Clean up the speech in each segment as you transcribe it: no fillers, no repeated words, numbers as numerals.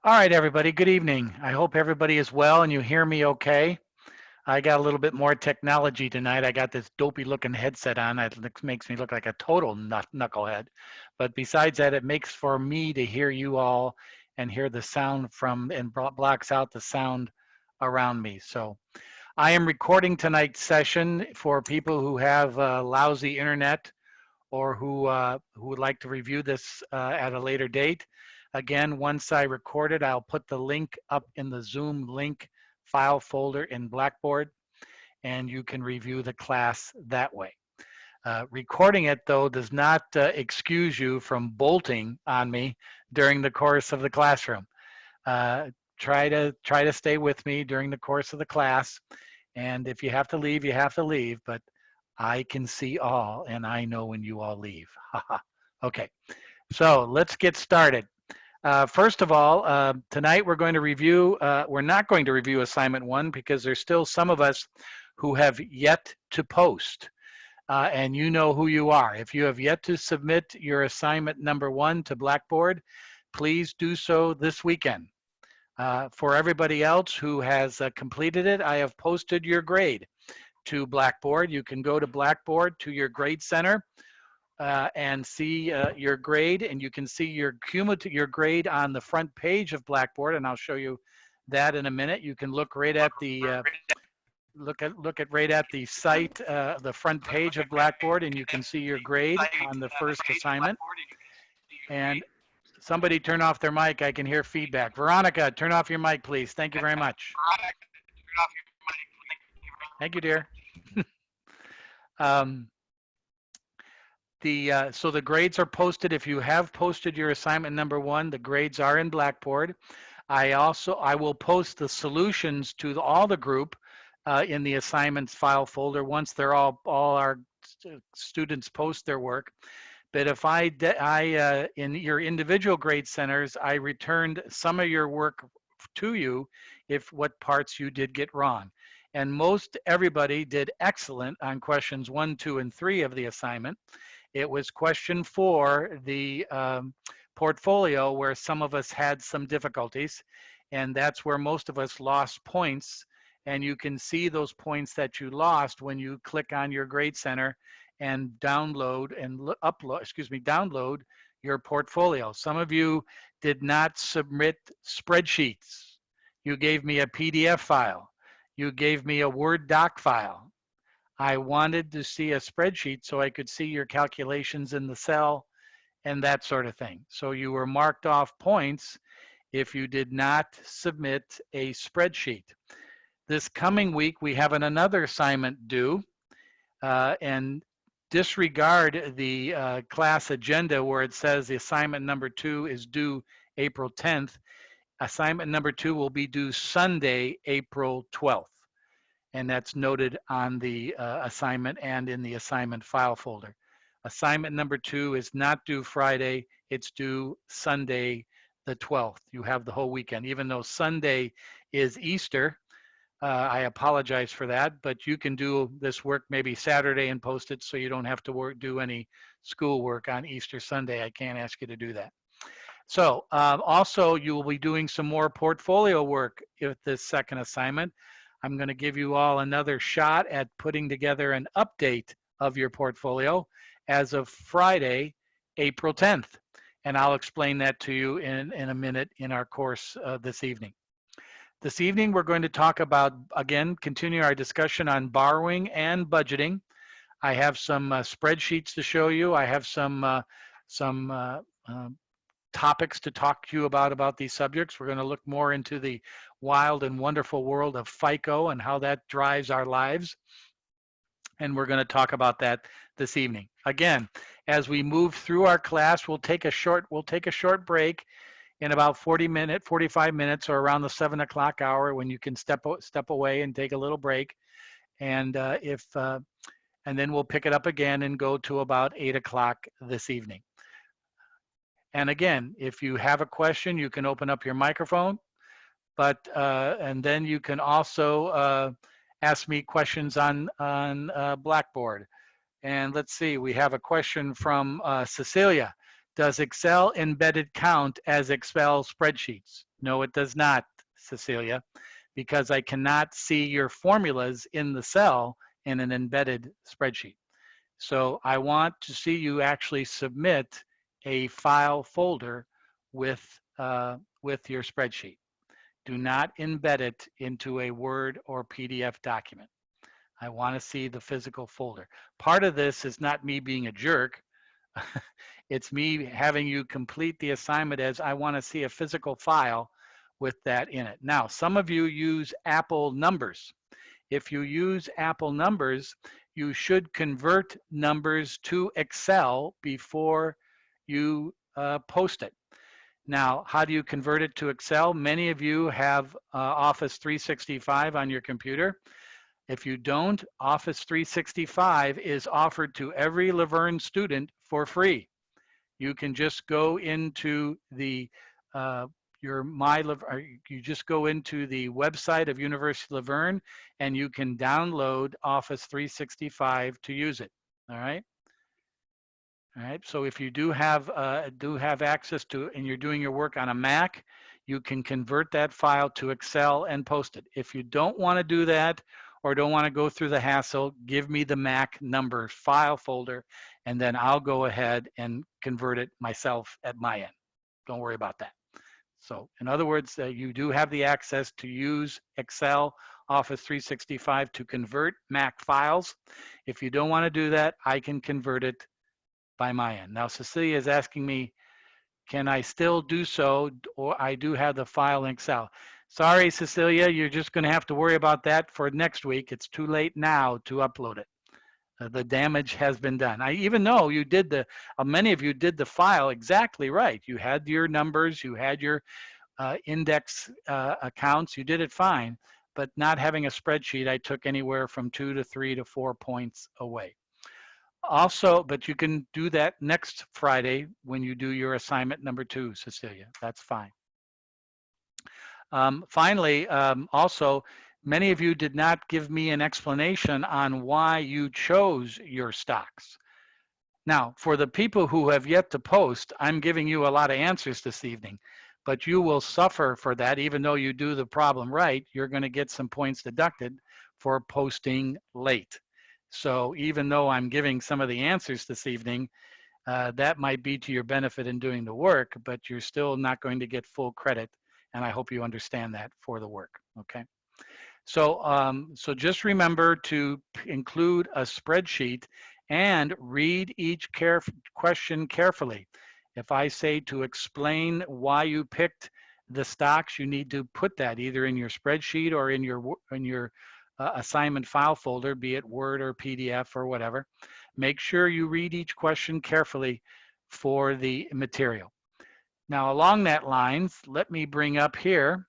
All right, everybody, good evening. I hope everybody is well and you hear me okay. I got a little bit more technology tonight. I got this dopey looking headset on that makes me look like a total knucklehead. But besides that, it makes for me to hear you all and hear the sound from and blocks out the sound around me. So I am recording tonight's session for people who have lousy internet or who would like to review this at a later date. Again, once I record it, I'll put the link up in the Zoom link file folder in Blackboard, and you can review the class that way. Recording it, though, does not excuse you from bolting on me during the course of the classroom. Uh, try to stay with me during the course of the class, and if you have to leave, you have to leave. But I can see all, and I know when you all leave. Okay, so let's get started. First of all, tonight we're going to review, we're not going to review assignment 1 because there's still some of us who have yet to post. And you know who you are. If you have yet to submit your assignment number 1 to Blackboard, please do so this weekend. For everybody else who has completed it, I have posted your grade to Blackboard. You can go to Blackboard to your grade center and see your grade, and you can see your cumulative your grade on the front page of Blackboard, and I'll show you that in a minute. You can look right at the look at right at the site, the front page of Blackboard, and you can see your grade on the first assignment. And somebody turn off their mic. I can hear feedback. Veronica, turn off your mic, please. Thank you very much. Thank you, dear. So the grades are posted. If you have posted your assignment number 1, the grades are in Blackboard. I will post the solutions to all the group in the assignments file folder once they're all our students post their work. But if in your individual grade centers, I returned some of your work to you if what parts you did get wrong. And most everybody did excellent on questions 1, 2, and 3 of the assignment. It was question 4, the portfolio, where some of us had some difficulties, and that's where most of us lost points. And you can see those points that you lost when you click on your grade center and download your portfolio. Some of you did not submit spreadsheets. You gave me a PDF file. You gave me a Word doc file. I wanted to see a spreadsheet so I could see your calculations in the cell and that sort of thing. So you were marked off points if you did not submit a spreadsheet. This coming week, we have another assignment due, and disregard the class agenda where it says the assignment number 2 is due April 10th. Assignment number 2 will be due Sunday, April 12th. And that's noted on the assignment and in the assignment file folder. Assignment number 2 is not due Friday, it's due Sunday the 12th. You have the whole weekend. Even though Sunday is Easter, I apologize for that, but you can do this work maybe Saturday and post it so you don't have to do any school work on Easter Sunday. I can't ask you to do that. So also you will be doing some more portfolio work with this second assignment. I'm going to give you all another shot at putting together an update of your portfolio as of Friday, April 10th. And I'll explain that to you in a minute in our course this evening. This evening, we're going to talk about, again, continue our discussion on borrowing and budgeting. I have some spreadsheets to show you. I have some topics to talk to you about these subjects. We're going to look more into the wild and wonderful world of Fico and how that drives our lives. And we're going to talk about that this evening. Again, as we move through our class, we'll take a short break in about 45 minutes, or around the 7 o'clock hour, when you can step away and take a little break. And and then we'll pick it up again and go to about 8 o'clock this evening. And again, if you have a question, you can open up your microphone, and then you can also ask me questions on Blackboard. And let's see, we have a question from Cecilia. Does Excel embedded count as Excel spreadsheets? No, it does not, Cecilia, because I cannot see your formulas in the cell in an embedded spreadsheet. So I want to see you actually submit a file folder with your spreadsheet. Do not embed it into a Word or PDF document. I want to see the physical folder. Part of this is not me being a jerk. It's me having you complete the assignment as I want to see a physical file with that in it. Now, some of you use Apple numbers. If you use Apple numbers, you should convert numbers to Excel before you post it. Now, how do you convert it to Excel? Many of you have Office 365 on your computer. If you don't, Office 365 is offered to every Laverne student for free. You can just go into the you just go into the website of University of Laverne and you can download Office 365 to use it. All right. All right. So if you do have access to and you're doing your work on a Mac, you can convert that file to Excel and post it. If you don't want to do that or don't want to go through the hassle, give me the Mac number file folder, and then I'll go ahead and convert it myself at my end. Don't worry about that. So in other words, you do have the access to use Excel, Office 365 to convert Mac files. If you don't want to do that, I can convert it by my end. Now, Cecilia is asking me, can I still do so, or I do have the file in Excel? Sorry, Cecilia, you're just going to have to worry about that for next week. It's too late now to upload it. The damage has been done. I even know you did many of you did the file exactly right. You had your numbers, you had your index accounts, you did it fine, but not having a spreadsheet, I took anywhere from 2 to 3 to 4 points away. Also, but you can do that next Friday when you do your assignment number 2, Cecilia. That's fine. Finally, also, many of you did not give me an explanation on why you chose your stocks. Now, for the people who have yet to post, I'm giving you a lot of answers this evening, but you will suffer for that. Even though you do the problem right, you're going to get some points deducted for posting late. So even though I'm giving some of the answers this evening, that might be to your benefit in doing the work, but you're still not going to get full credit. And I hope you understand that for the work, okay? So, so just remember to include a spreadsheet and read each question carefully. If I say to explain why you picked the stocks, you need to put that either in your spreadsheet or in your assignment file folder, be it Word or PDF or whatever. Make sure you read each question carefully for the material. Now, along that lines, let me bring up here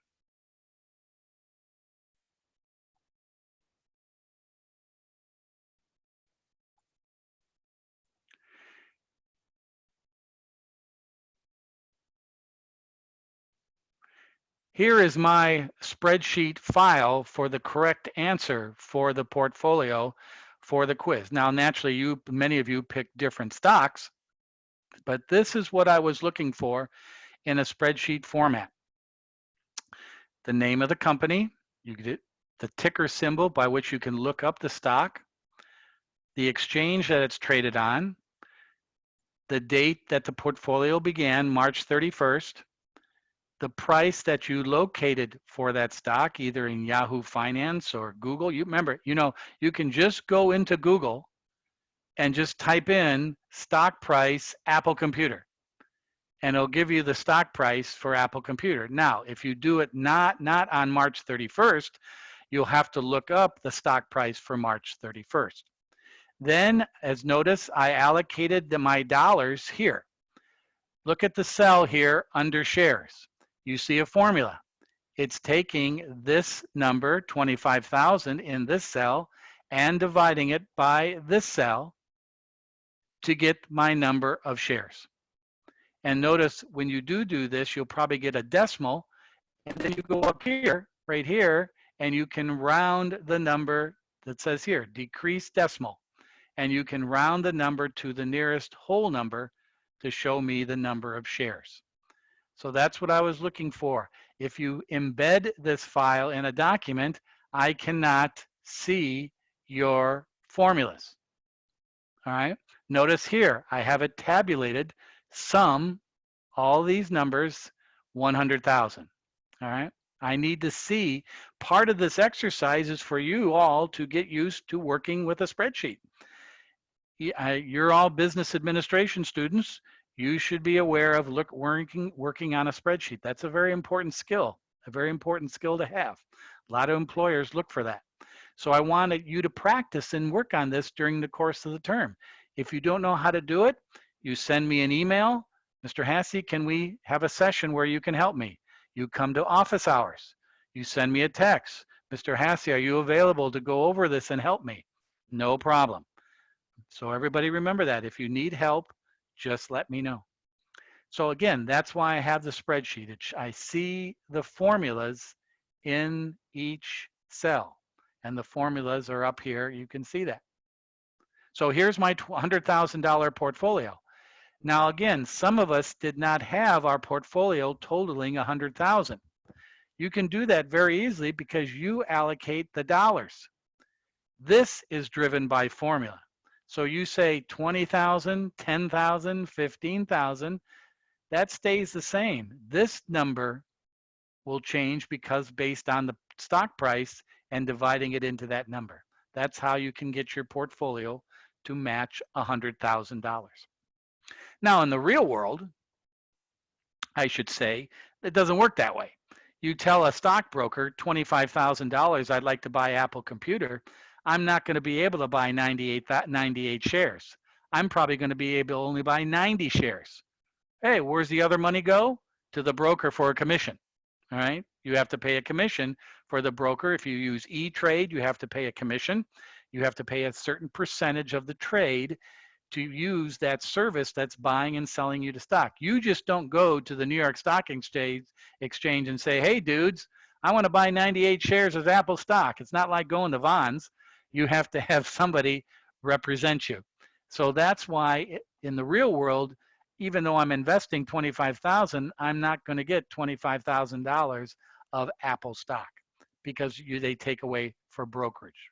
here is my spreadsheet file for the correct answer for the portfolio for the quiz. Now, naturally, many of you picked different stocks, but this is what I was looking for in a spreadsheet format. The name of the company, you get the ticker symbol by which you can look up the stock, the exchange that it's traded on, the date that the portfolio began, March 31st, the price that you located for that stock, either in Yahoo Finance or Google. You remember, you can just go into Google and just type in stock price Apple Computer, and it'll give you the stock price for Apple Computer. Now, if you do it not on March 31st, you'll have to look up the stock price for March 31st. Then, as notice, I allocated my dollars here. Look at the cell here under shares. You see a formula. It's taking this number, 25,000 in this cell, and dividing it by this cell to get my number of shares. And notice when you do this, you'll probably get a decimal, and then you go up here, right here, and you can round the number that says here, decrease decimal. And you can round the number to the nearest whole number to show me the number of shares. So that's what I was looking for. If you embed this file in a document, I cannot see your formulas. All right. Notice here, I have it tabulated, sum all these numbers, 100,000. All right. I need to see, part of this exercise is for you all to get used to working with a spreadsheet. You're all business administration students. You should be aware of working on a spreadsheet. That's a very important skill to have. A lot of employers look for that. So I wanted you to practice and work on this during the course of the term. If you don't know how to do it, you send me an email. Mr. Hassey, can we have a session where you can help me? You come to office hours. You send me a text. Mr. Hassey, are you available to go over this and help me? No problem. So everybody remember that. If you need help, just let me know. So again, that's why I have the spreadsheet. I see the formulas in each cell. And the formulas are up here. You can see that. So here's my $100,000 portfolio. Now again, some of us did not have our portfolio totaling 100,000. You can do that very easily because you allocate the dollars. This is driven by formula. So you say 20,000, 10,000, 15,000, that stays the same. This number will change because based on the stock price and dividing it into that number. That's how you can get your portfolio to match $100,000. Now in the real world, I should say, it doesn't work that way. You tell a stockbroker $25,000, I'd like to buy Apple Computer. I'm not going to be able to buy 98 shares. I'm probably going to be able to only buy 90 shares. Hey, where's the other money go? To the broker for a commission. All right. You have to pay a commission for the broker. If you use E-Trade, you have to pay a commission. You have to pay a certain percentage of the trade to use that service that's buying and selling you the stock. You just don't go to the New York Stock Exchange and say, hey, dudes, I want to buy 98 shares of Apple stock. It's not like going to Vons. You have to have somebody represent you. So that's why in the real world, even though I'm investing $25,000, I'm not going to get $25,000 of Apple stock because they take away for brokerage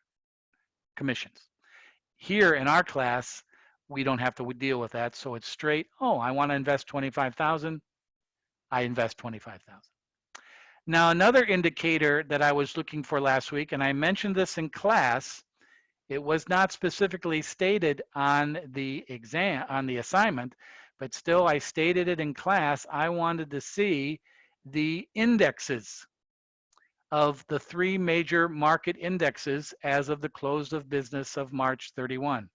commissions. Here in our class, we don't have to deal with that. So it's straight, oh, I want to invest 25,000. I invest 25,000. Now, another indicator that I was looking for last week, and I mentioned this in class, it was not specifically stated on the exam, on the assignment, but still I stated it in class. I wanted to see the indexes of the 3 major market indexes as of the close of business of March 31.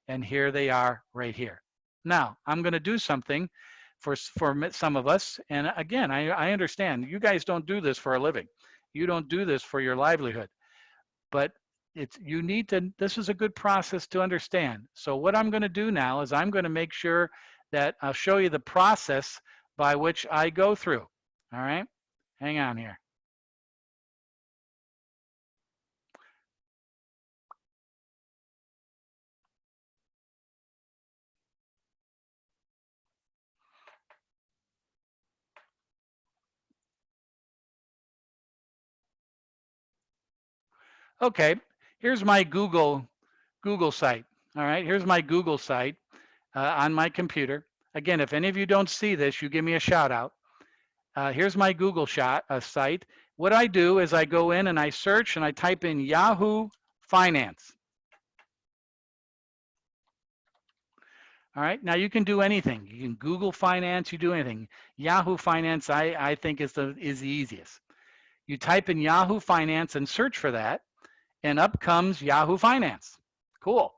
And here they are right here. Now, I'm going to do something for some of us. And again, I understand you guys don't do this for a living. You don't do this for your livelihood. But you need to, this is a good process to understand. So what I'm going to do now is I'm going to make sure that I'll show you the process by which I go through. All right, hang on here. Okay, here's my Google site. All right, here's my Google site on my computer. Again, if any of you don't see this, you give me a shout out. Here's my Google site. What I do is I go in and I search and I type in Yahoo Finance. All right, now you can do anything. You can Google Finance, you do anything. Yahoo Finance, I think is the easiest. You type in Yahoo Finance and search for that, and up comes Yahoo Finance. Cool.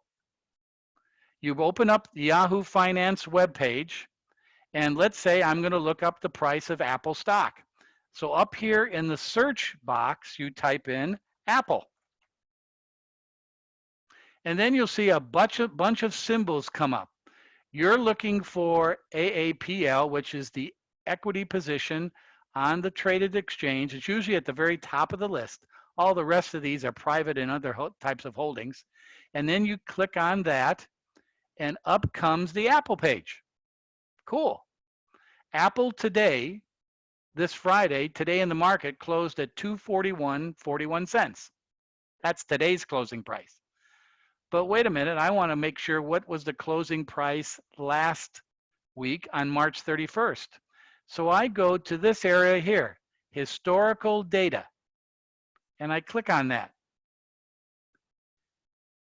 You open up the Yahoo Finance webpage, and let's say I'm going to look up the price of Apple stock. So up here in the search box, you type in Apple. And then you'll see a bunch of symbols come up. You're looking for AAPL, which is the equity position on the traded exchange. It's usually at the very top of the list. All the rest of these are private and other types of holdings. And then you click on that, and up comes the Apple page. Cool. Apple today, this Friday, today in the market closed at 241.41 cents. That's today's closing price. But wait a minute, I want to make sure what was the closing price last week on March 31st. So I go to this area here, historical data, and I click on that.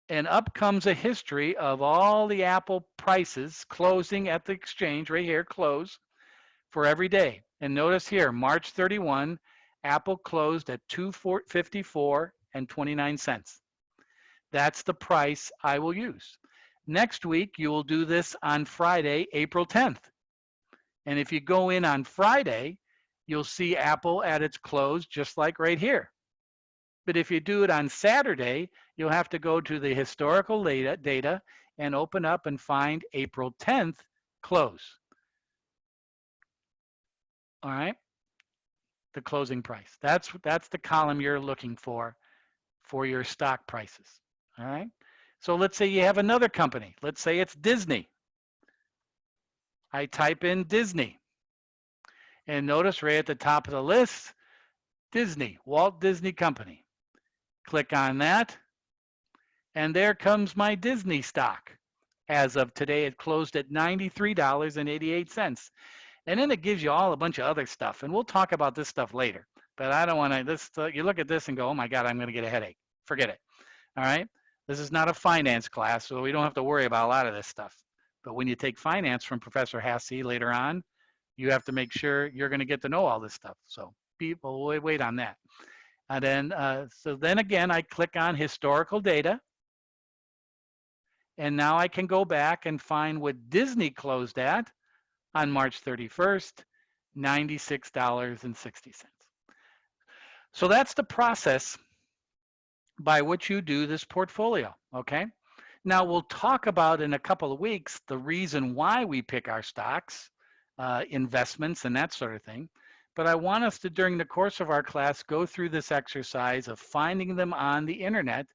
And up comes a history of all the Apple prices closing at the exchange right here, close, for every day. And notice here, March 31, Apple closed at 254 and 29 cents. That's the price I will use. Next week, you will do this on Friday, April 10th. And if you go in on Friday, you'll see Apple at its close, just like right here. But if you do it on Saturday, you'll have to go to the historical data and open up and find April 10th close. All right, the closing price. That's the column you're looking for your stock prices. All right. So let's say you have another company. Let's say it's Disney. I type in Disney. And notice right at the top of the list, Disney, Walt Disney Company. Click on that. And there comes my Disney stock. As of today, it closed at $93.88. And then it gives you all a bunch of other stuff. And we'll talk about this stuff later. But I don't want to, you look at this and go, oh my God, I'm going to get a headache. Forget it. All right. This is not a finance class, so we don't have to worry about a lot of this stuff. But when you take finance from Professor Hasse later on, you have to make sure you're going to get to know all this stuff. So people wait on that. And then, so then again, I click on historical data. And now I can go back and find what Disney closed at on March 31st, $96.60. So that's the process by which you do this portfolio, okay? Now we'll talk about in a couple of weeks the reason why we pick our stocks, investments, and that sort of thing. But I want us to, during the course of our class, go through this exercise of finding them on the internet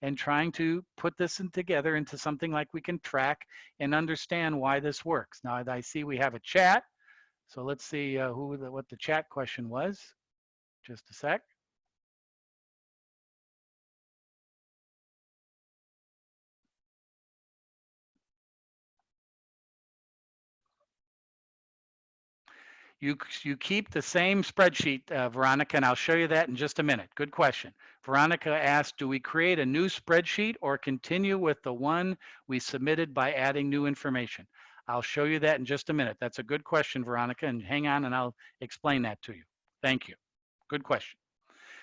and trying to put this together into something like we can track and understand why this works. Now I see we have a chat, so let's see what the chat question was. Just a sec. You keep the same spreadsheet, Veronica, and I'll show you that in just a minute. Good question. Veronica asked, do we create a new spreadsheet or continue with the one we submitted by adding new information? I'll show you that in just a minute. That's a good question, Veronica, and hang on and I'll explain that to you. Thank you. Good question.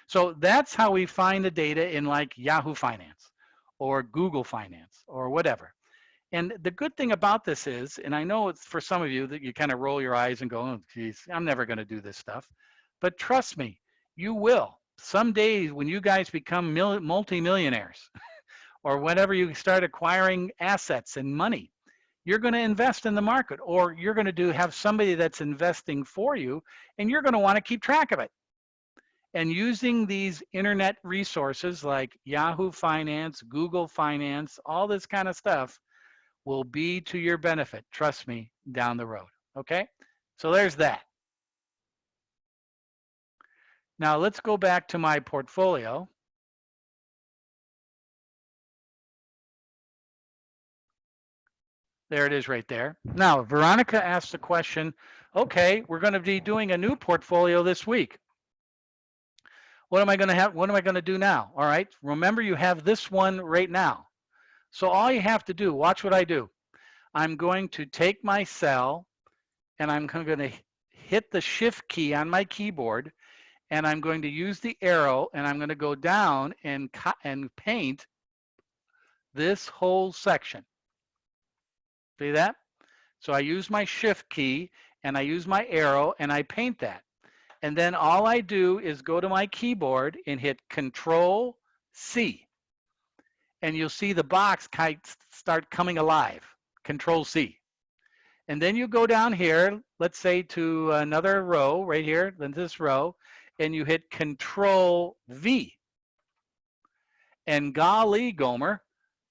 So that's how we find the data in like Yahoo Finance or Google Finance or whatever. And the good thing about this is, and I know it's for some of you that you kind of roll your eyes and go, oh, geez, I'm never going to do this stuff. But trust me, you will. Some days when you guys become multimillionaires or whenever you start acquiring assets and money, you're going to invest in the market, or you're going to have somebody that's investing for you, and you're going to want to keep track of it. And using these internet resources like Yahoo Finance, Google Finance, all this kind of stuff will be to your benefit, trust me, down the road, okay? So there's that. Now let's go back to my portfolio. There it is right there. Now, Veronica asked the question, okay, we're going to be doing a new portfolio this week. What am I going to have? What am I going to do now? All right, remember you have this one right now. So all you have to do, watch what I do. I'm going to take my cell and I'm going to hit the shift key on my keyboard, and I'm going to use the arrow and I'm going to go down and paint this whole section. See that? So I use my shift key and I use my arrow and I paint that. And then all I do is go to my keyboard and hit Control C. And you'll see the box start coming alive. Control C. And then you go down here, let's say to another row right here, then this row, and you hit Control V. And golly, Gomer,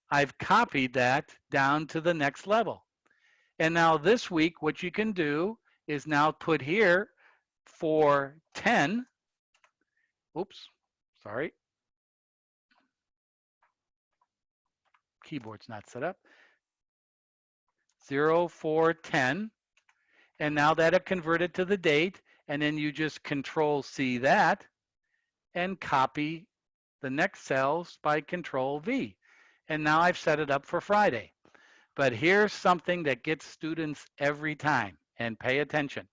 I've copied that down to the next level. And now this week, what you can do is now put here for 10. Oops, sorry. Keyboard's not set up. 0, 4, 10. And now that'll convert it to the date. And then you just Control C that and copy the next cells by Control V. And now I've set it up for Friday. But here's something that gets students every time, and pay attention.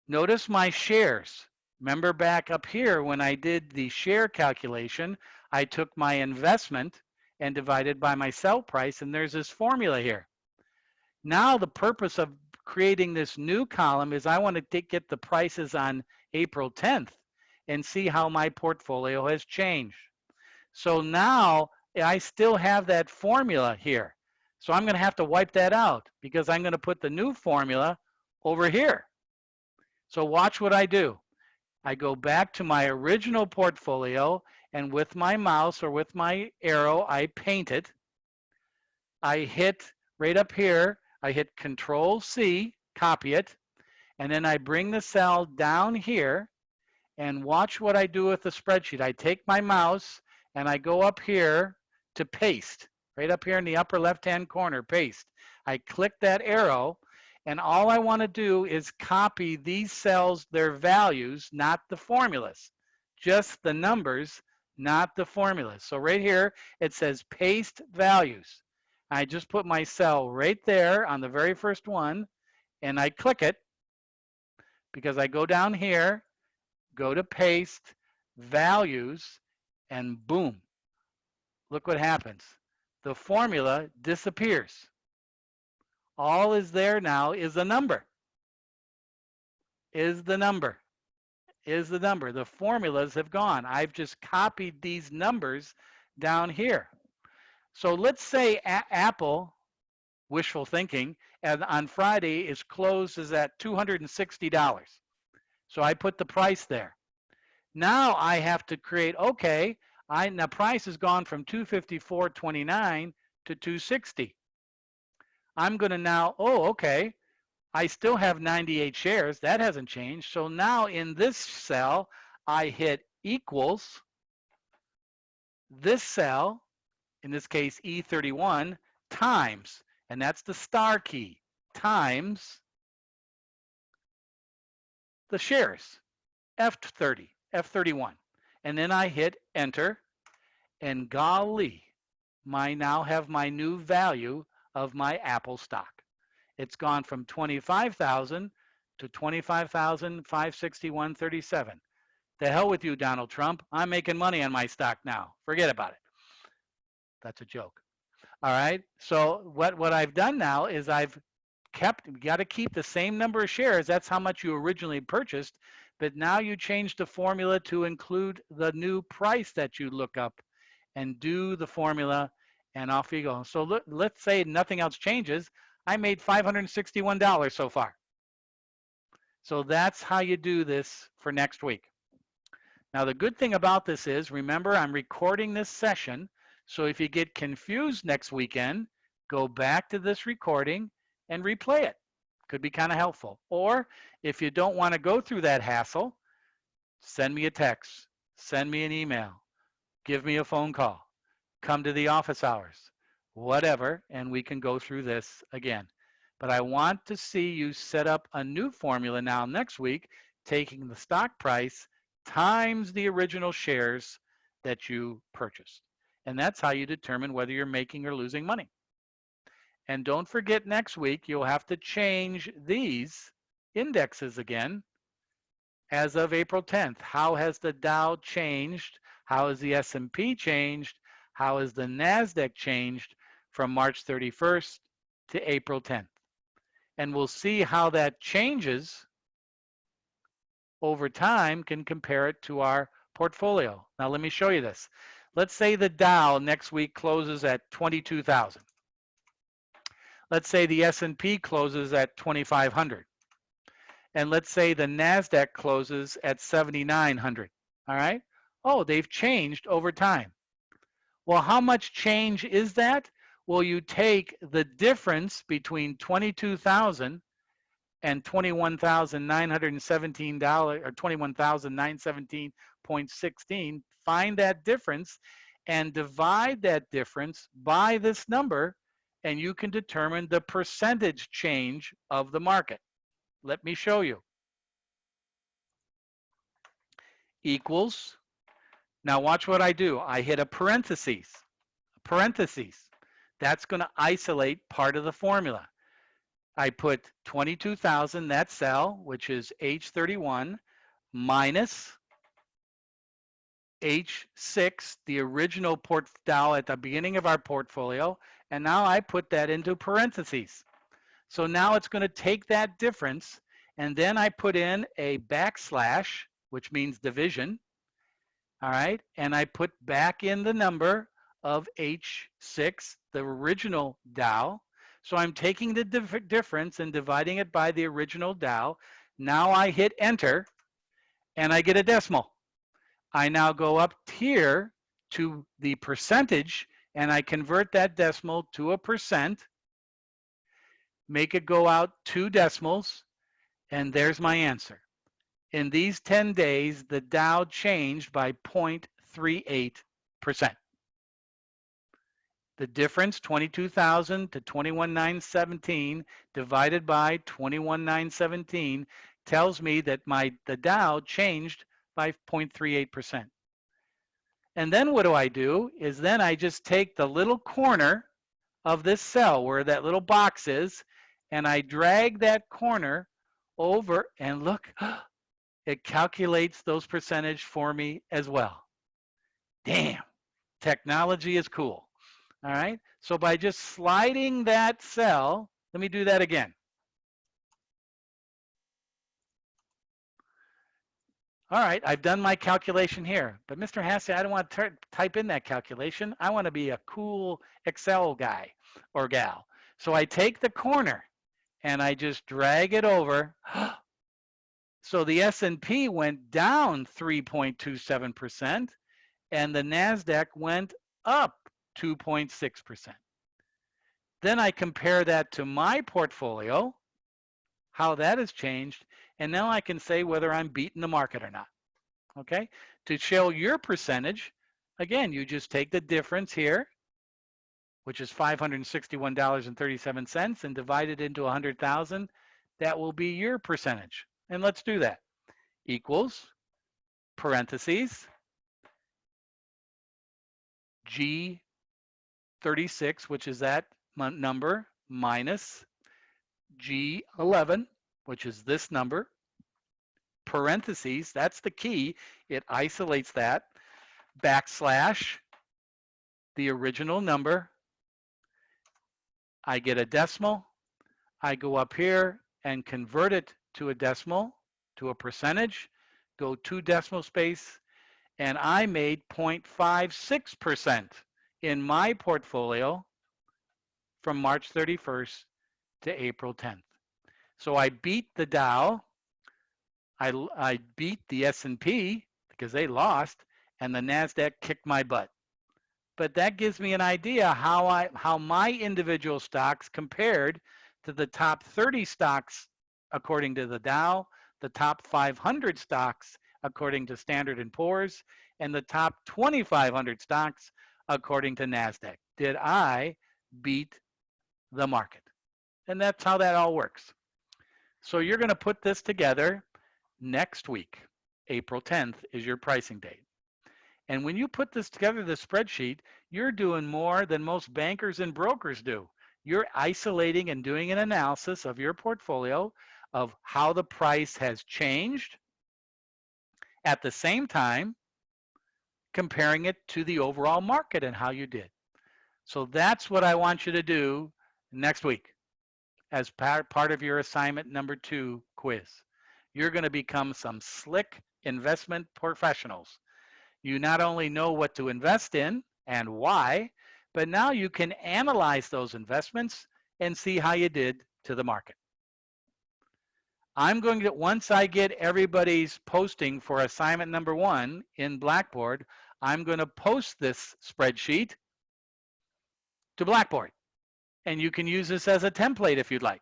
Notice my shares. Remember back up here when I did the share calculation, I took my investment and divided by my sell price, and there's this formula here. Now the purpose of creating this new column is I want to get the prices on April 10th and see how my portfolio has changed. So now I still have that formula here. So I'm going to have to wipe that out because I'm going to put the new formula over here. So watch what I do. I go back to my original portfolio, and with my mouse or with my arrow, I paint it. I hit right up here, I hit Control C, copy it, and then I bring the cell down here, and watch what I do with the spreadsheet. I take my mouse and I go up here to paste, right up here in the upper left-hand corner, paste. I click that arrow, and all I want to do is copy these cells, their values, not the formulas, just the numbers, not the formulas. So right here, it says paste values. I just put my cell right there on the very first one, and I click it because I go down here, go to paste, values, and boom. Look what happens. The formula disappears. All is there now is a number. Is the number. Is the number. The formulas have gone. I've just copied these numbers down here. So let's say Apple, wishful thinking, and on Friday is at $260. So I put the price there. Now I have to create, okay, the price has gone from $254.29 to $260. I'm going to now, okay, I still have 98 shares. That hasn't changed. So now in this cell, I hit equals this cell, in this case E31, times, and that's the star key, times the shares, F31. And then I hit enter, and golly, I now have my new value of my Apple stock. It's gone from 25,000 to 25,561.37. The hell with you, Donald Trump. I'm making money on my stock now. Forget about it. That's a joke. All right. So what I've done now is I've got to keep the same number of shares. That's how much you originally purchased. But now you change the formula to include the new price that you look up and do the formula, and off you go. So let's say nothing else changes. I made $561 so far. So that's how you do this for next week. Now, the good thing about this is, remember, I'm recording this session. So if you get confused next weekend, go back to this recording and replay it. Could be kind of helpful. Or if you don't want to go through that hassle, send me a text, send me an email, give me a phone call, come to the office hours, whatever, and we can go through this again. But I want to see you set up a new formula now next week, taking the stock price times the original shares that you purchased. And that's how you determine whether you're making or losing money. And don't forget, next week, you'll have to change these indexes again as of April 10th. How has the Dow changed? How has the S&P changed? How has the NASDAQ changed from March 31st to April 10th? And we'll see how that changes over time, can compare it to our portfolio. Now, let me show you this. Let's say the Dow next week closes at 22,000. Let's say the S&P closes at 2,500. And let's say the NASDAQ closes at 7,900. All right? Oh, they've changed over time. Well, how much change is that? Well, you take the difference between 22,000 and $21,917 or 21,917.16, find that difference and divide that difference by this number, and you can determine the percentage change of the market. Let me show you. Equals. Now watch what I do. I hit a parentheses. That's going to isolate part of the formula. I put 22,000, that cell, which is H31, minus H6, the original Dow at the beginning of our portfolio, and now I put that into parentheses. So now it's going to take that difference, and then I put in a backslash, which means division, all right, and I put back in the number of H6, the original Dow. So I'm taking the difference and dividing it by the original Dow. Now I hit enter, and I get a decimal. I now go up here to the percentage, and I convert that decimal to a percent, make it go out 2 decimals, and there's my answer. In these 10 days, the Dow changed by 0.38%. The difference, 22,000 to 21,917 divided by 21,917 tells me that the Dow changed by 0.38%. And then what do? Is then I just take the little corner of this cell where that little box is, and I drag that corner over, and look, it calculates those percentage for me as well. Damn, technology is cool. All right, so by just sliding that cell, let me do that again. All right, I've done my calculation here, but Mr. Hasse, I don't want to type in that calculation. I want to be a cool Excel guy or gal. So I take the corner and I just drag it over. So the S&P went down 3.27% and the NASDAQ went up 2.6%. Then I compare that to my portfolio, how that has changed, and now I can say whether I'm beating the market or not. Okay? To show your percentage, again, you just take the difference here, which is $561.37, and divide it into 100,000. That will be your percentage. And let's do that. Equals, parentheses, G36, which is that number, minus G11, which is this number, parentheses, that's the key, it isolates that, backslash, the original number, I get a decimal, I go up here and convert it to a decimal, to a percentage, go 2 decimal space, and I made 0.56% in my portfolio from March 31st to April 10th. So I beat the Dow, I beat the S&P because they lost, and the NASDAQ kicked my butt. But that gives me an idea how my individual stocks compared to the top 30 stocks according to the Dow, the top 500 stocks according to Standard & Poor's, and the top 2,500 stocks according to NASDAQ. Did I beat the market? And that's how that all works. So you're going to put this together next week. April 10th is your pricing date. And when you put this together, the spreadsheet, you're doing more than most bankers and brokers do. You're isolating and doing an analysis of your portfolio of how the price has changed, at the same time comparing it to the overall market and how you did. So that's what I want you to do next week as part of your assignment number 2 quiz. You're going to become some slick investment professionals. You not only know what to invest in and why, but now you can analyze those investments and see how you did to the market. I'm going to, once I get everybody's posting for assignment number 1 in Blackboard, I'm going to post this spreadsheet to Blackboard. And you can use this as a template if you'd like.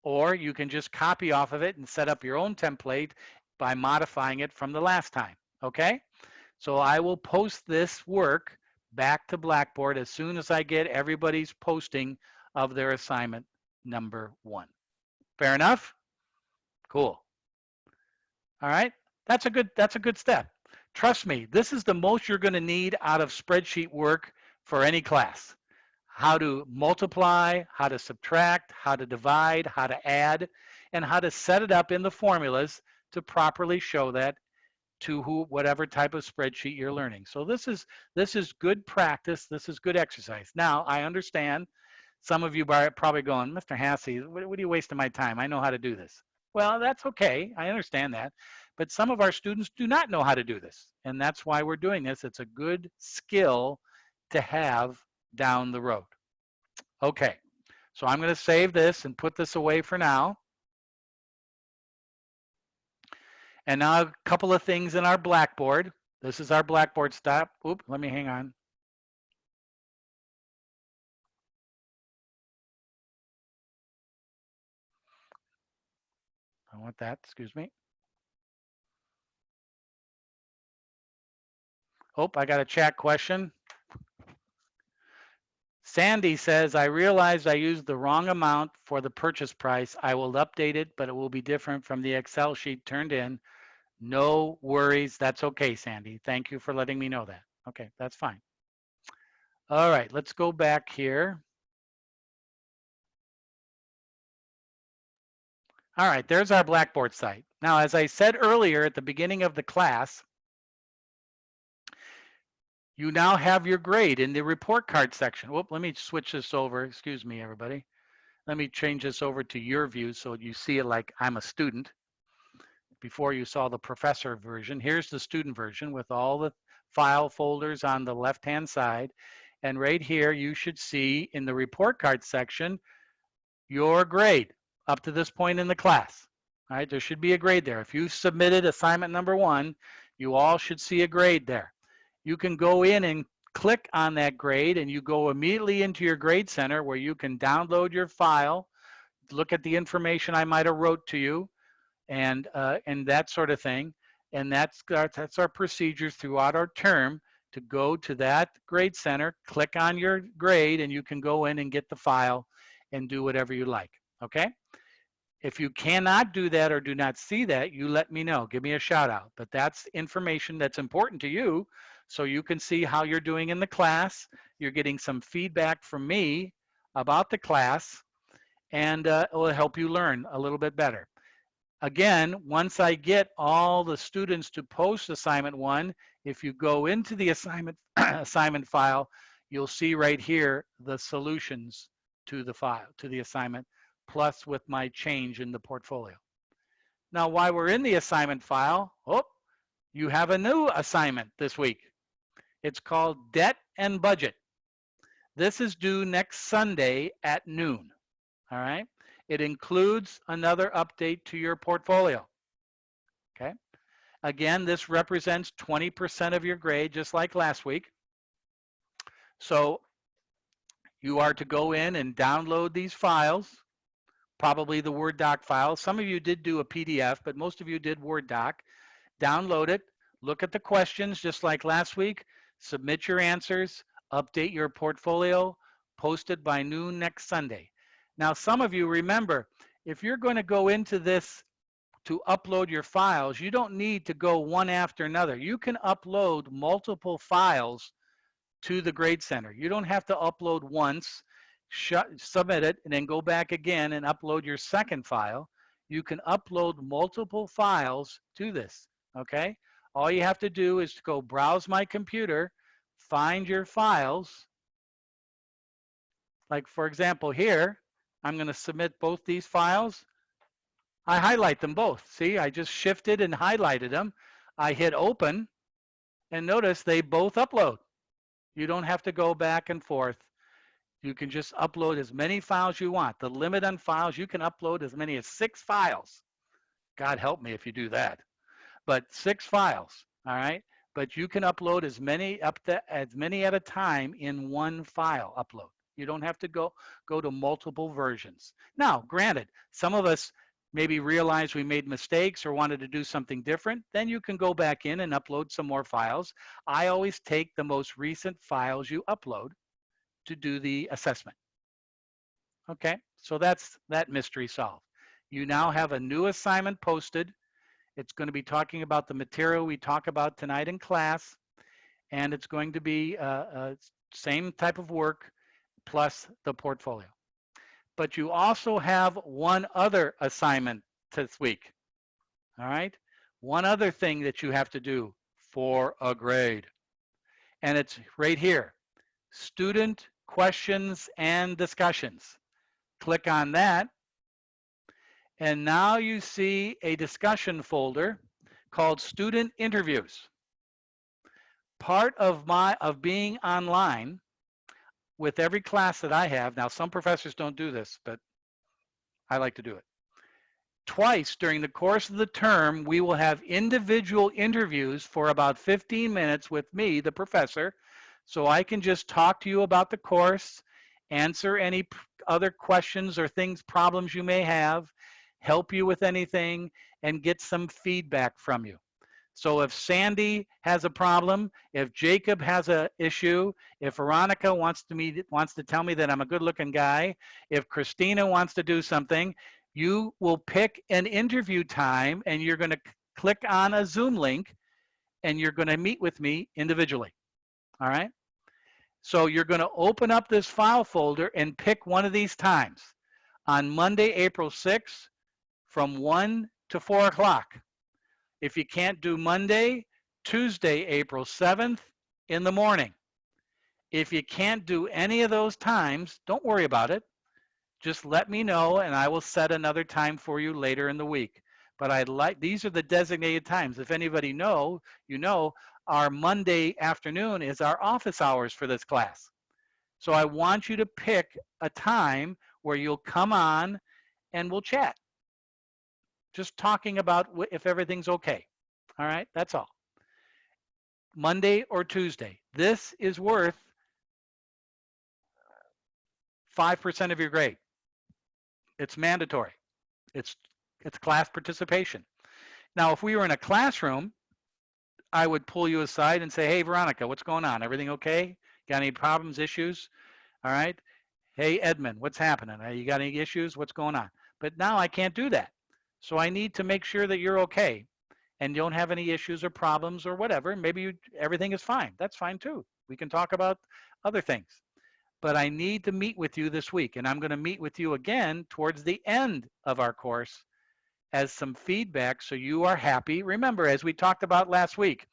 Or you can just copy off of it and set up your own template by modifying it from the last time. Okay? So I will post this work back to Blackboard as soon as I get everybody's posting of their assignment number 1. Fair enough? Cool. All right? That's a good step. Trust me, this is the most you're going to need out of spreadsheet work for any class. How to multiply, how to subtract, how to divide, how to add, and how to set it up in the formulas to properly show that to whatever type of spreadsheet you're learning. So this is good practice. This is good exercise. Now, I understand some of you are probably going, Mr. Hassey, what are you wasting my time? I know how to do this. Well, that's okay. I understand that. But some of our students do not know how to do this. And that's why we're doing this. It's a good skill to have down the road. Okay. So I'm going to save this and put this away for now. And now a couple of things in our Blackboard. This is our Blackboard stop. Oop, let me hang on. I want that, excuse me. Oh, I got a chat question. Sandy says, I realized I used the wrong amount for the purchase price. I will update it, but it will be different from the Excel sheet turned in. No worries. That's okay, Sandy. Thank you for letting me know that. Okay, that's fine. All right, let's go back here. All right, there's our Blackboard site. Now, as I said earlier at the beginning of the class, you now have your grade in the report card section. Whoop, let me switch this over. Excuse me, everybody. Let me change this over to your view so you see it like I'm a student. Before you saw the professor version. Here's the student version with all the file folders on the left-hand side. And right here, you should see in the report card section, your grade up to this point in the class. All right, there should be a grade there. If you submitted assignment number 1, you all should see a grade there. You can go in and click on that grade and you go immediately into your grade center where you can download your file, look at the information I might have wrote to you, and that sort of thing. And that's our procedure throughout our term to go to that grade center, click on your grade, and you can go in and get the file and do whatever you like, okay? If you cannot do that or do not see that, you let me know. Give me a shout out. But that's information that's important to you so you can see how you're doing in the class. You're getting some feedback from me about the class, and it will help you learn a little bit better. Again, once I get all the students to post assignment 1, if you go into the assignment file, you'll see right here the solutions to the file, to the assignment, plus with my change in the portfolio. Now, while we're in the assignment file, you have a new assignment this week. It's called Debt and Budget. This is due next Sunday at noon, all right? It includes another update to your portfolio, okay? Again, this represents 20% of your grade, just like last week. So you are to go in and download these files, probably the Word doc files. Some of you did do a PDF, but most of you did Word doc. Download it, look at the questions, just like last week, submit your answers, update your portfolio, post it by noon next Sunday. Now, some of you remember, if you're going to go into this to upload your files, you don't need to go one after another. You can upload multiple files to the Grade Center. You don't have to upload once, submit it, and then go back again and upload your second file. You can upload multiple files to this, okay? All you have to do is to go browse my computer, find your files. Like, for example, here, I'm going to submit both these files. I highlight them both. See, I just shifted and highlighted them. I hit open, and notice they both upload. You don't have to go back and forth. You can just upload as many files you want. The limit on files, you can upload as many as 6 files. God help me if you do that. But 6 files, all right? But you can upload as many at a time in one file upload. You don't have to go to multiple versions. Now, granted, some of us maybe realized we made mistakes or wanted to do something different, then you can go back in and upload some more files. I always take the most recent files you upload to do the assessment. Okay, so that's that mystery solved. You now have a new assignment posted. It's going to be talking about the material we talk about tonight in class, and it's going to be same type of work plus the portfolio. But you also have one other assignment this week. All right, one other thing that you have to do for a grade, and it's right here: student questions and discussions. Click on that, and now you see a discussion folder called student interviews. Part of being online with every class that I have, now some professors don't do this, but I like to do it. Twice during the course of the term, we will have individual interviews for about 15 minutes with me, the professor, so I can just talk to you about the course, answer any other questions or problems you may have, help you with anything, and get some feedback from you. So if Sandy has a problem, if Jacob has an issue, if Veronica wants to tell me that I'm a good-looking guy, if Christina wants to do something, you will pick an interview time and you're going to click on a Zoom link and you're going to meet with me individually. All right? So you're going to open up this file folder and pick one of these times. On Monday, April 6th, from 1 to 4 o'clock. If you can't do Monday, Tuesday, April 7th in the morning. If you can't do any of those times, don't worry about it. Just let me know and I will set another time for you later in the week. But these are the designated times. If anybody our Monday afternoon is our office hours for this class. So I want you to pick a time where you'll come on and we'll chat. Just talking about if everything's okay. All right, that's all. Monday or Tuesday. This is worth 5% of your grade. It's mandatory. It's class participation. Now, if we were in a classroom, I would pull you aside and say, hey, Veronica, what's going on? Everything okay? Got any problems, issues? All right. Hey, Edmund, what's happening? You got any issues? What's going on? But now I can't do that. So I need to make sure that you're okay and don't have any issues or problems or whatever. Maybe everything is fine. That's fine too. We can talk about other things. But I need to meet with you this week, and I'm going to meet with you again towards the end of our course as some feedback so you are happy. Remember, as we talked about last week,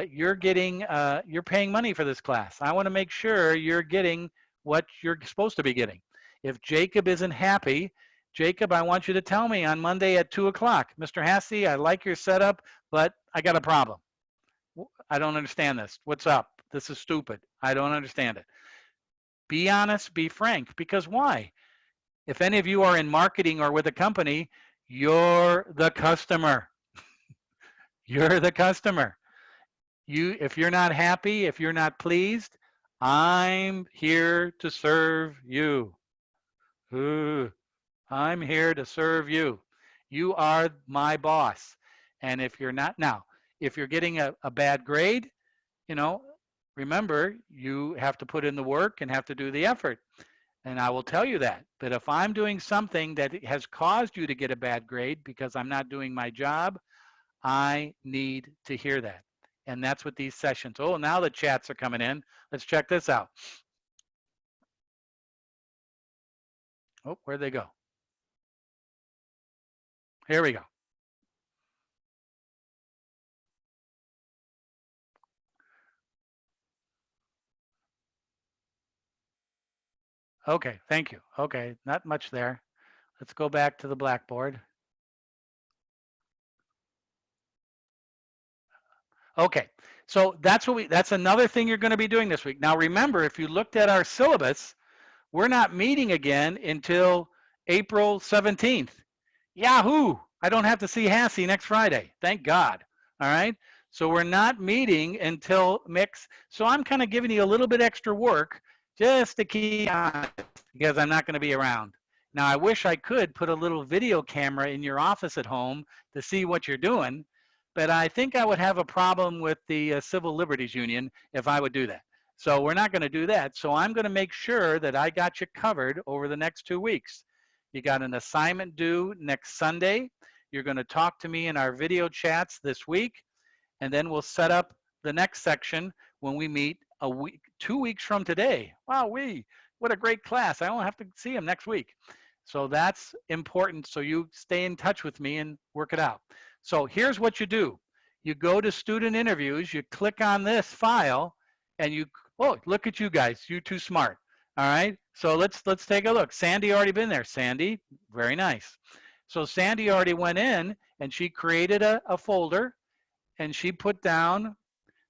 you're paying money for this class. I want to make sure you're getting what you're supposed to be getting. If Jacob isn't happy, Jacob, I want you to tell me on Monday at 2 o'clock, Mr. Hassey, I like your setup, but I got a problem. I don't understand this. What's up? This is stupid. I don't understand it. Be honest, be frank, because why? If any of you are in marketing or with a company, you're the customer. You're the customer. If you're not happy, if you're not pleased, I'm here to serve you. Ooh. I'm here to serve you. You are my boss. And if you're not, now, if you're getting a bad grade, remember, you have to put in the work and have to do the effort. And I will tell you that. But if I'm doing something that has caused you to get a bad grade because I'm not doing my job, I need to hear that. And that's what these sessions. Oh, now the chats are coming in. Let's check this out. Oh, where'd they go? Here we go. Okay, thank you. Okay, not much there. Let's go back to the Blackboard. Okay, so that's another thing you're going to be doing this week. Now remember, if you looked at our syllabus, we're not meeting again until April 17th. Yahoo! I don't have to see Hassey next Friday. Thank God. All right? So we're not meeting until mix. So I'm kind of giving you a little bit extra work just to keep honest, because I'm not going to be around. Now, I wish I could put a little video camera in your office at home to see what you're doing, but I think I would have a problem with the Civil Liberties Union if I would do that. So we're not going to do that. So I'm going to make sure that I got you covered over the next 2 weeks. You got an assignment due next Sunday. You're going to talk to me in our video chats this week, and then we'll set up the next section when we meet a week, 2 weeks from today. Wow, what a great class. I don't have to see them next week. So that's important. So you stay in touch with me and work it out. So here's what you do. You go to student interviews, you click on this file, and you, oh, look at you guys. You're too smart. All right. So let's take a look. Sandy already been there. Sandy, very nice. So Sandy already went in and she created a folder, and she put down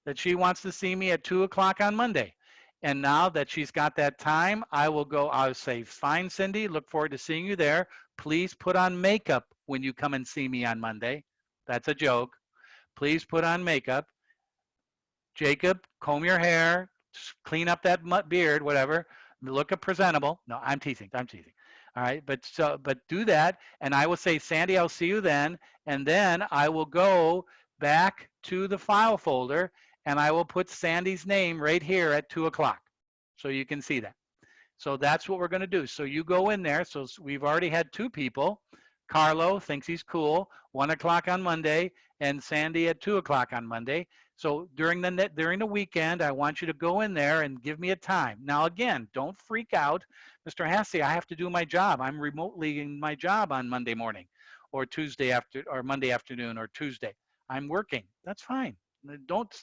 that she wants to see me at 2 o'clock on Monday. And now that she's got that time, I'll say, fine, Cindy, look forward to seeing you there. Please put on makeup when you come and see me on Monday. That's a joke. Please put on makeup. Jacob, comb your hair, clean up that beard, whatever. Look presentable. No, I'm teasing. All right, but do that, and I will say, Sandy, I'll see you then, and then I will go back to the file folder, and I will put Sandy's name right here at 2 o'clock, so you can see that. So that's what we're going to do. So you go in there. So we've already had 2 people. Carlo thinks he's cool, 1 o'clock on Monday, and Sandy at 2 o'clock on Monday. So during the weekend, I want you to go in there and give me a time. Now, again, don't freak out. Mr. Hassey, I have to do my job. I'm remotely in my job on Monday morning or Monday afternoon or Tuesday. I'm working. That's fine. Don't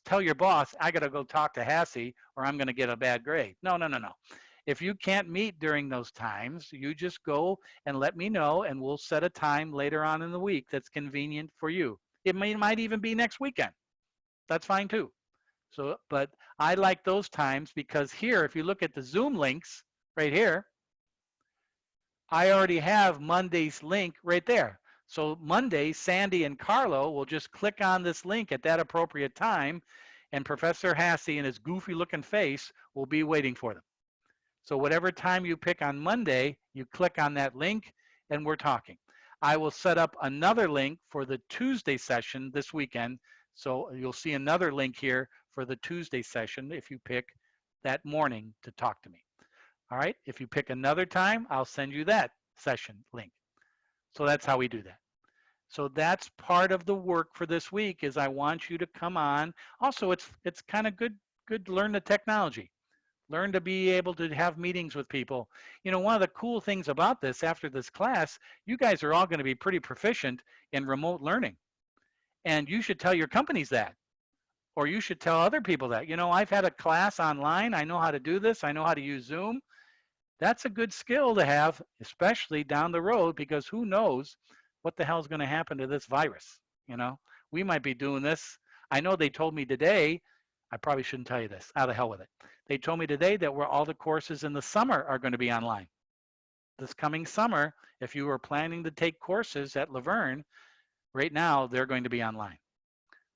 tell your boss, I got to go talk to Hassey or I'm going to get a bad grade. No. If you can't meet during those times, you just go and let me know, and we'll set a time later on in the week that's convenient for you. It might even be next weekend. That's fine too. So, but I like those times because here, if you look at the Zoom links right here, I already have Monday's link right there. So Monday, Sandy and Carlo will just click on this link at that appropriate time, and Professor Hassey and his goofy looking face will be waiting for them. So whatever time you pick on Monday, you click on that link and we're talking. I will set up another link for the Tuesday session this weekend. So you'll see another link here for the Tuesday session if you pick that morning to talk to me. All right, if you pick another time, I'll send you that session link. So that's how we do that. So that's part of the work for this week is I want you to come on. Also, it's kind of good to learn the technology. Learn to be able to have meetings with people. You know, one of the cool things about this, after this class, you guys are all going to be pretty proficient in remote learning. And you should tell your companies that. Or you should tell other people that. You know, I've had a class online. I know how to do this. I know how to use Zoom. That's a good skill to have, especially down the road, because who knows what the hell is going to happen to this virus. You know, we might be doing this. I know they told me today, I probably shouldn't tell you this. How the hell with it. They told me today that all the courses in the summer are going to be online. This coming summer, if you were planning to take courses at Laverne, right now they're going to be online.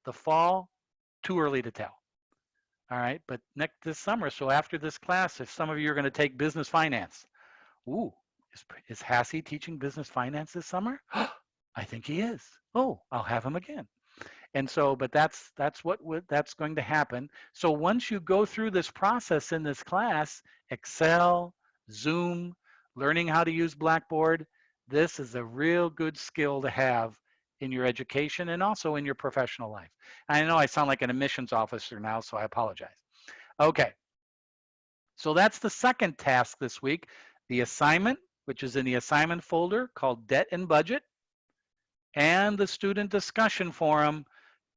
The fall, too early to tell. All right, but this summer, so after this class, if some of you are going to take business finance, ooh, is Hassey teaching business finance this summer? I think he is. Oh, I'll have him again. And so, but that's going to happen. So once you go through this process in this class, Excel, Zoom, learning how to use Blackboard, this is a real good skill to have in your education and also in your professional life. I know I sound like an admissions officer now, so I apologize. Okay. So that's the second task this week, the assignment, which is in the assignment folder called Debt and Budget, and the student discussion forum.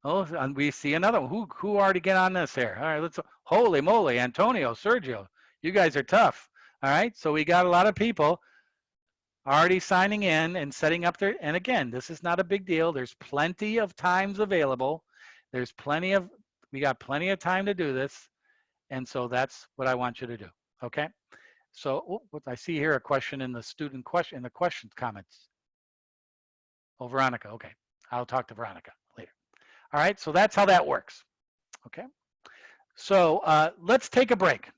Oh, and we see another one. Who already get on this here? All right, holy moly, Antonio, Sergio, you guys are tough. All right, so we got a lot of people already signing in and setting up their, and again, this is not a big deal. There's plenty of times available. We got plenty of time to do this. And so that's what I want you to do, okay? So I see here a question in the questions comments. Oh, Veronica, okay. I'll talk to Veronica later. All right, so that's how that works, okay? So let's take a break.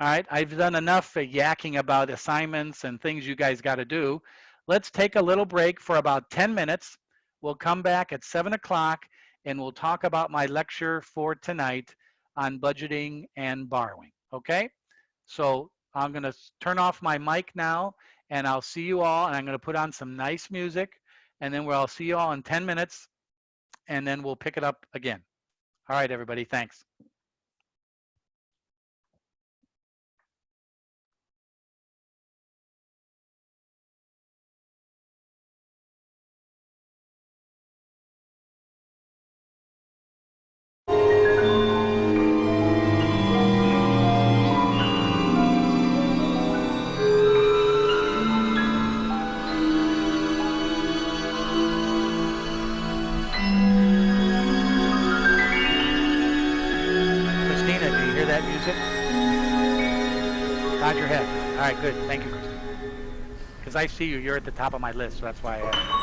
All right, I've done enough yakking about assignments and things you guys got to do. Let's take a little break for about 10 minutes. We'll come back at 7 o'clock and we'll talk about my lecture for tonight on budgeting and borrowing. Okay? So I'm going to turn off my mic now and I'll see you all. And I'm going to put on some nice music and then I'll see you all in 10 minutes and then we'll pick it up again. All right, everybody. Thanks. Christina, do you hear that music? Nod your head. All right, good. Thank you, Christina. Because I see you. You're at the top of my list, so that's why I asked.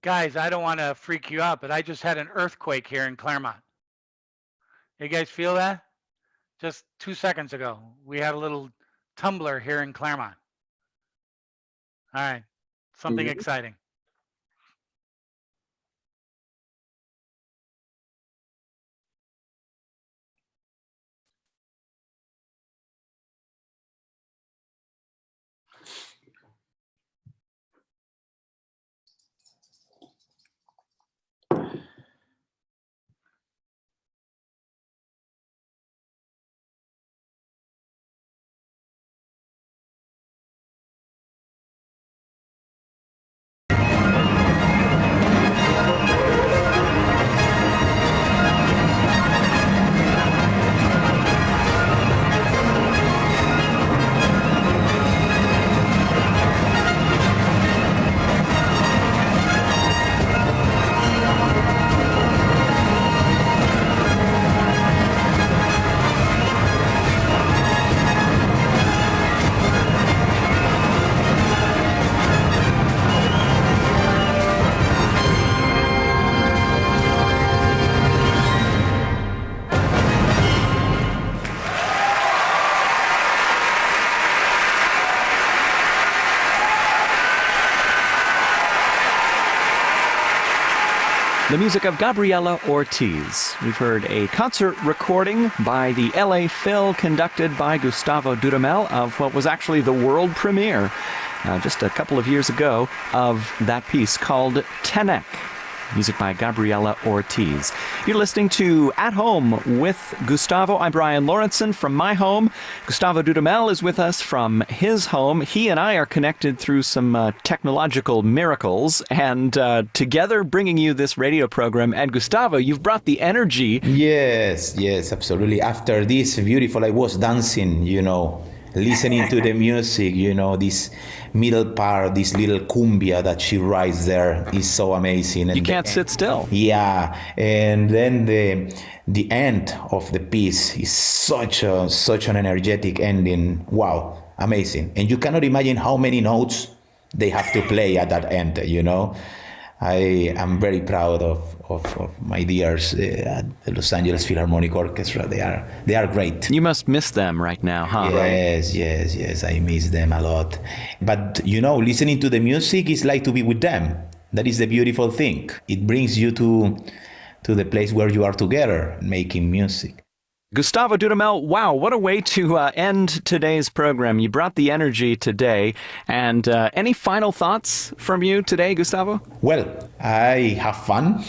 Guys, I don't want to freak you out, but I just had an earthquake here in Claremont. You guys feel that? Just 2 seconds ago, we had a little tumbler here in Claremont. All right, something exciting. The music of Gabriela Ortiz. We've heard a concert recording by the LA Phil conducted by Gustavo Dudamel of what was actually the world premiere just a couple of years ago of that piece called Tenek. Music by Gabriela Ortiz. You're listening to At Home with Gustavo. I'm Brian Lawrenson from my home. Gustavo Dudamel is with us from his home. He and I are connected through some technological miracles, and together bringing you this radio program. And Gustavo, you've brought the energy. Yes, absolutely. After this beautiful, I was dancing, listening to the music, this middle part, this little cumbia that she writes there is so amazing. And you can't sit still. Yeah, and then the end of the piece is such an energetic ending. Wow, amazing. And you cannot imagine how many notes they have to play at that end, I am very proud of my dears at the Los Angeles Philharmonic Orchestra. They are great. You must miss them right now, huh? Yes. I miss them a lot. But listening to the music is like to be with them. That is the beautiful thing. It brings you to the place where you are together making music. Gustavo Dudamel, wow, what a way to end today's program. You brought the energy today. And any final thoughts from you today, Gustavo? Well, I have fun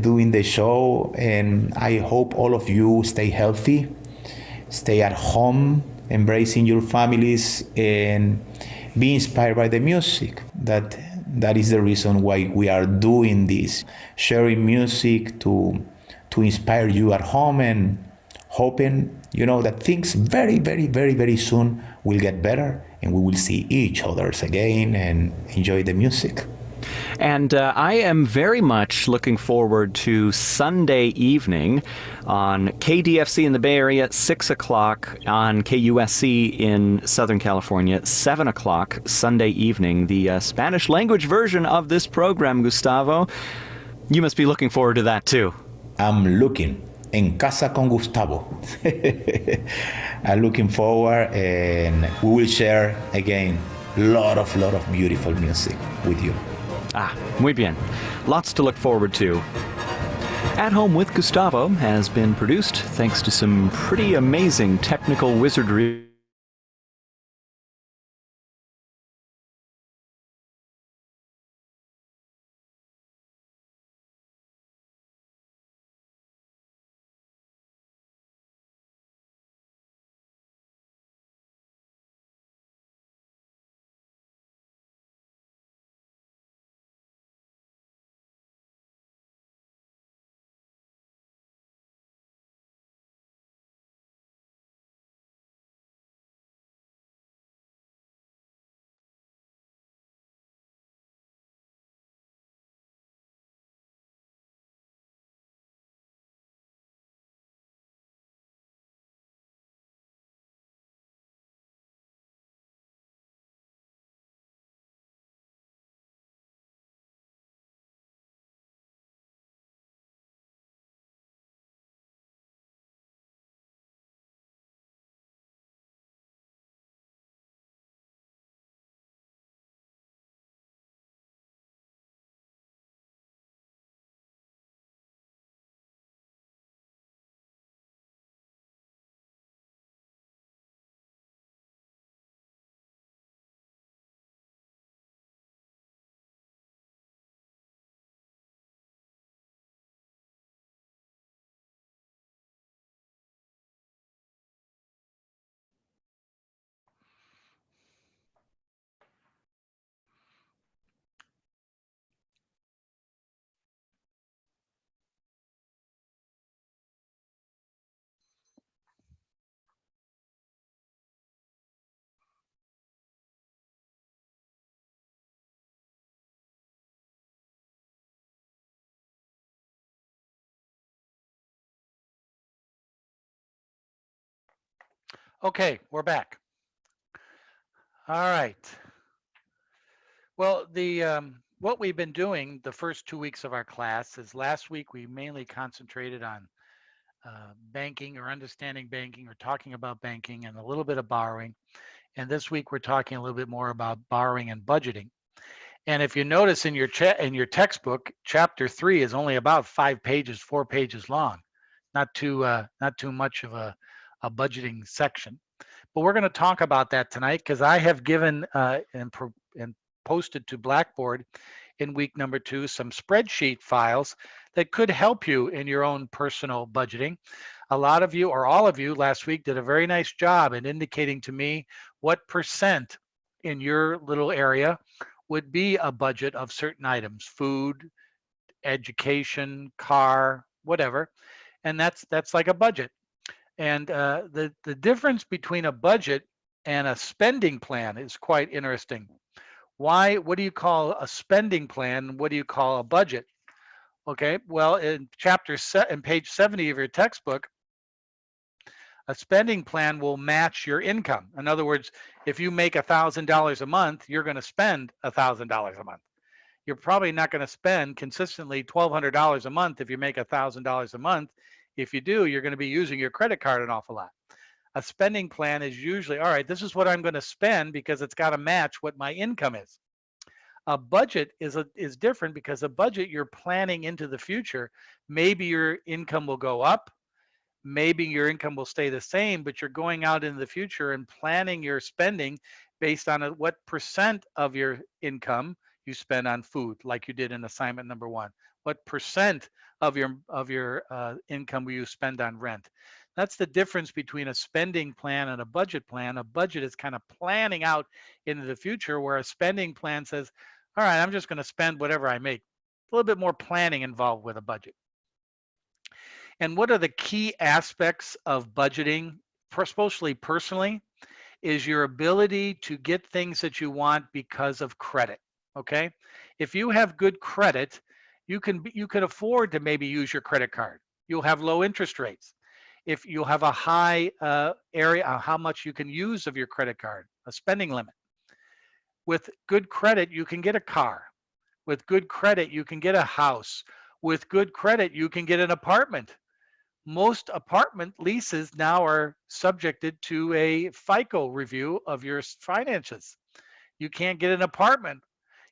doing the show, and I hope all of you stay healthy, stay at home, embracing your families, and be inspired by the music. That is the reason why we are doing this, sharing music to inspire you at home, and hoping, that things very, very, very, very soon will get better and we will see each others again and enjoy the music. And I am very much looking forward to Sunday evening on KDFC in the Bay Area, 6 o'clock, on KUSC in Southern California, 7 o'clock Sunday evening, the Spanish language version of this program, Gustavo. You must be looking forward to that too. I'm looking. En Casa con Gustavo. I'm looking forward, and we will share again lot of beautiful music with you. Muy bien. Lots to look forward to. At Home with Gustavo has been produced thanks to some pretty amazing technical wizardry. Okay, we're back. All right. Well, what we've been doing the first 2 weeks of our class is last week we mainly concentrated on banking or understanding banking or talking about banking and a little bit of borrowing. And this week we're talking a little bit more about borrowing and budgeting. And if you notice in your textbook, chapter 3 is only about 5 pages, 4 pages long. Not too much of a budgeting section. But we're going to talk about that tonight because I have given and posted to Blackboard in week number 2 some spreadsheet files that could help you in your own personal budgeting. A lot of you, or all of you, last week did a very nice job in indicating to me what percent in your little area would be a budget of certain items: food, education, car, whatever. And that's like a budget. And the difference between a budget and a spending plan is quite interesting. Why? What do you call a spending plan? What do you call a budget? Okay. Well, in page 70 of your textbook, a spending plan will match your income. In other words, if you make $1,000 a month, you're going to spend $1,000 a month. You're probably not going to spend consistently $1,200 a month if you make $1,000 a month. If you do, you're going to be using your credit card an awful lot. A spending plan is usually, all right, this is what I'm going to spend because it's got to match what my income is. A budget is different because a budget, you're planning into the future. Maybe your income will go up. Maybe your income will stay the same, but you're going out into the future and planning your spending based on what percent of your income you spend on food, like you did in assignment number 1. What percent of your income will you spend on rent? That's the difference between a spending plan and a budget plan. A budget is kind of planning out into the future, where a spending plan says, all right, I'm just going to spend whatever I make. A little bit more planning involved with a budget. And what are the key aspects of budgeting, especially personally, is your ability to get things that you want because of credit. Okay, if you have good credit, you can afford to maybe use your credit card. You'll have low interest rates. If you have a high area, how much you can use of your credit card, a spending limit. With good credit, you can get a car. With good credit, you can get a house. With good credit, you can get an apartment. Most apartment leases now are subjected to a FICO review of your finances. You can't get an apartment.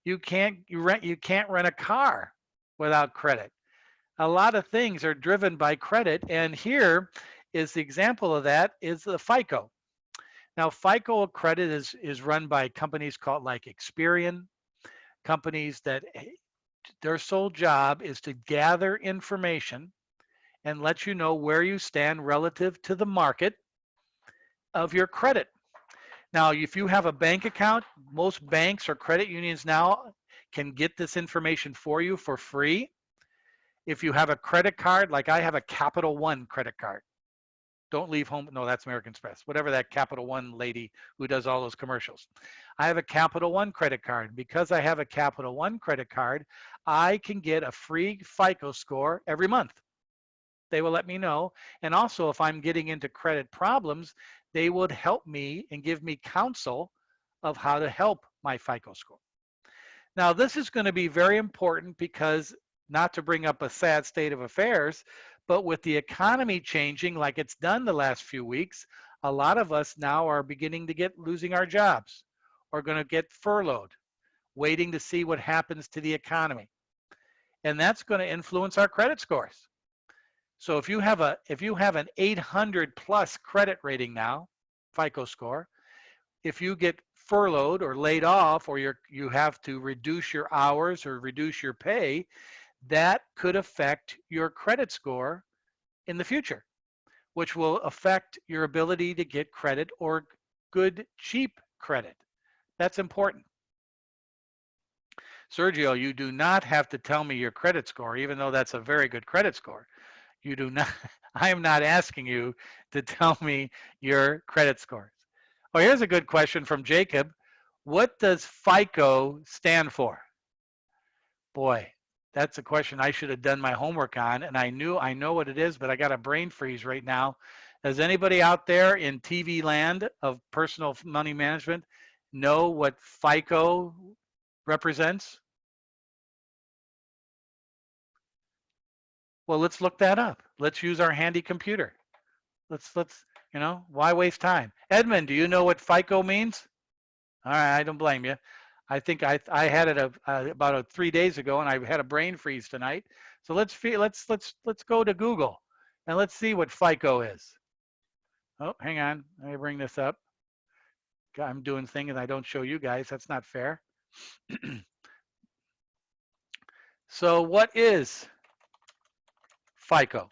You can't rent a car without credit. A lot of things are driven by credit, and here is the example of that is the FICO. Now, FICO credit is run by companies called like Experian, companies that their sole job is to gather information and let you know where you stand relative to the market of your credit. Now, if you have a bank account, most banks or credit unions now can get this information for you for free. If you have a credit card, like I have a Capital One credit card. Don't leave home. No, that's American Express. Whatever that Capital One lady who does all those commercials. I have a Capital One credit card. Because I have a Capital One credit card, I can get a free FICO score every month. They will let me know. And also, if I'm getting into credit problems, they would help me and give me counsel of how to help my FICO score. Now, this is going to be very important because, not to bring up a sad state of affairs, but with the economy changing like it's done the last few weeks, a lot of us now are beginning to losing our jobs or going to get furloughed, waiting to see what happens to the economy. And that's going to influence our credit scores. So if you have an 800 plus credit rating now, FICO score, if you get furloughed or laid off, or you have to reduce your hours or reduce your pay, that could affect your credit score in the future, which will affect your ability to get credit or good, cheap credit. That's important. Sergio, you do not have to tell me your credit score, even though that's a very good credit score. You do not, I am not asking you to tell me your credit scores. Oh, here's a good question from Jacob. What does FICO stand for? Boy, that's a question I should have done my homework on, and I know what it is, but I got a brain freeze right now. Does anybody out there in TV land of personal money management know what FICO represents? Well, let's look that up. Let's use our handy computer. Let's why waste time? Edmund, do you know what FICO means? All right, I don't blame you. I think I had it about 3 days ago, and I had a brain freeze tonight. So let's go to Google, and let's see what FICO is. Oh, hang on. Let me bring this up. I'm doing things and I don't show you guys. That's not fair. So what is FICO?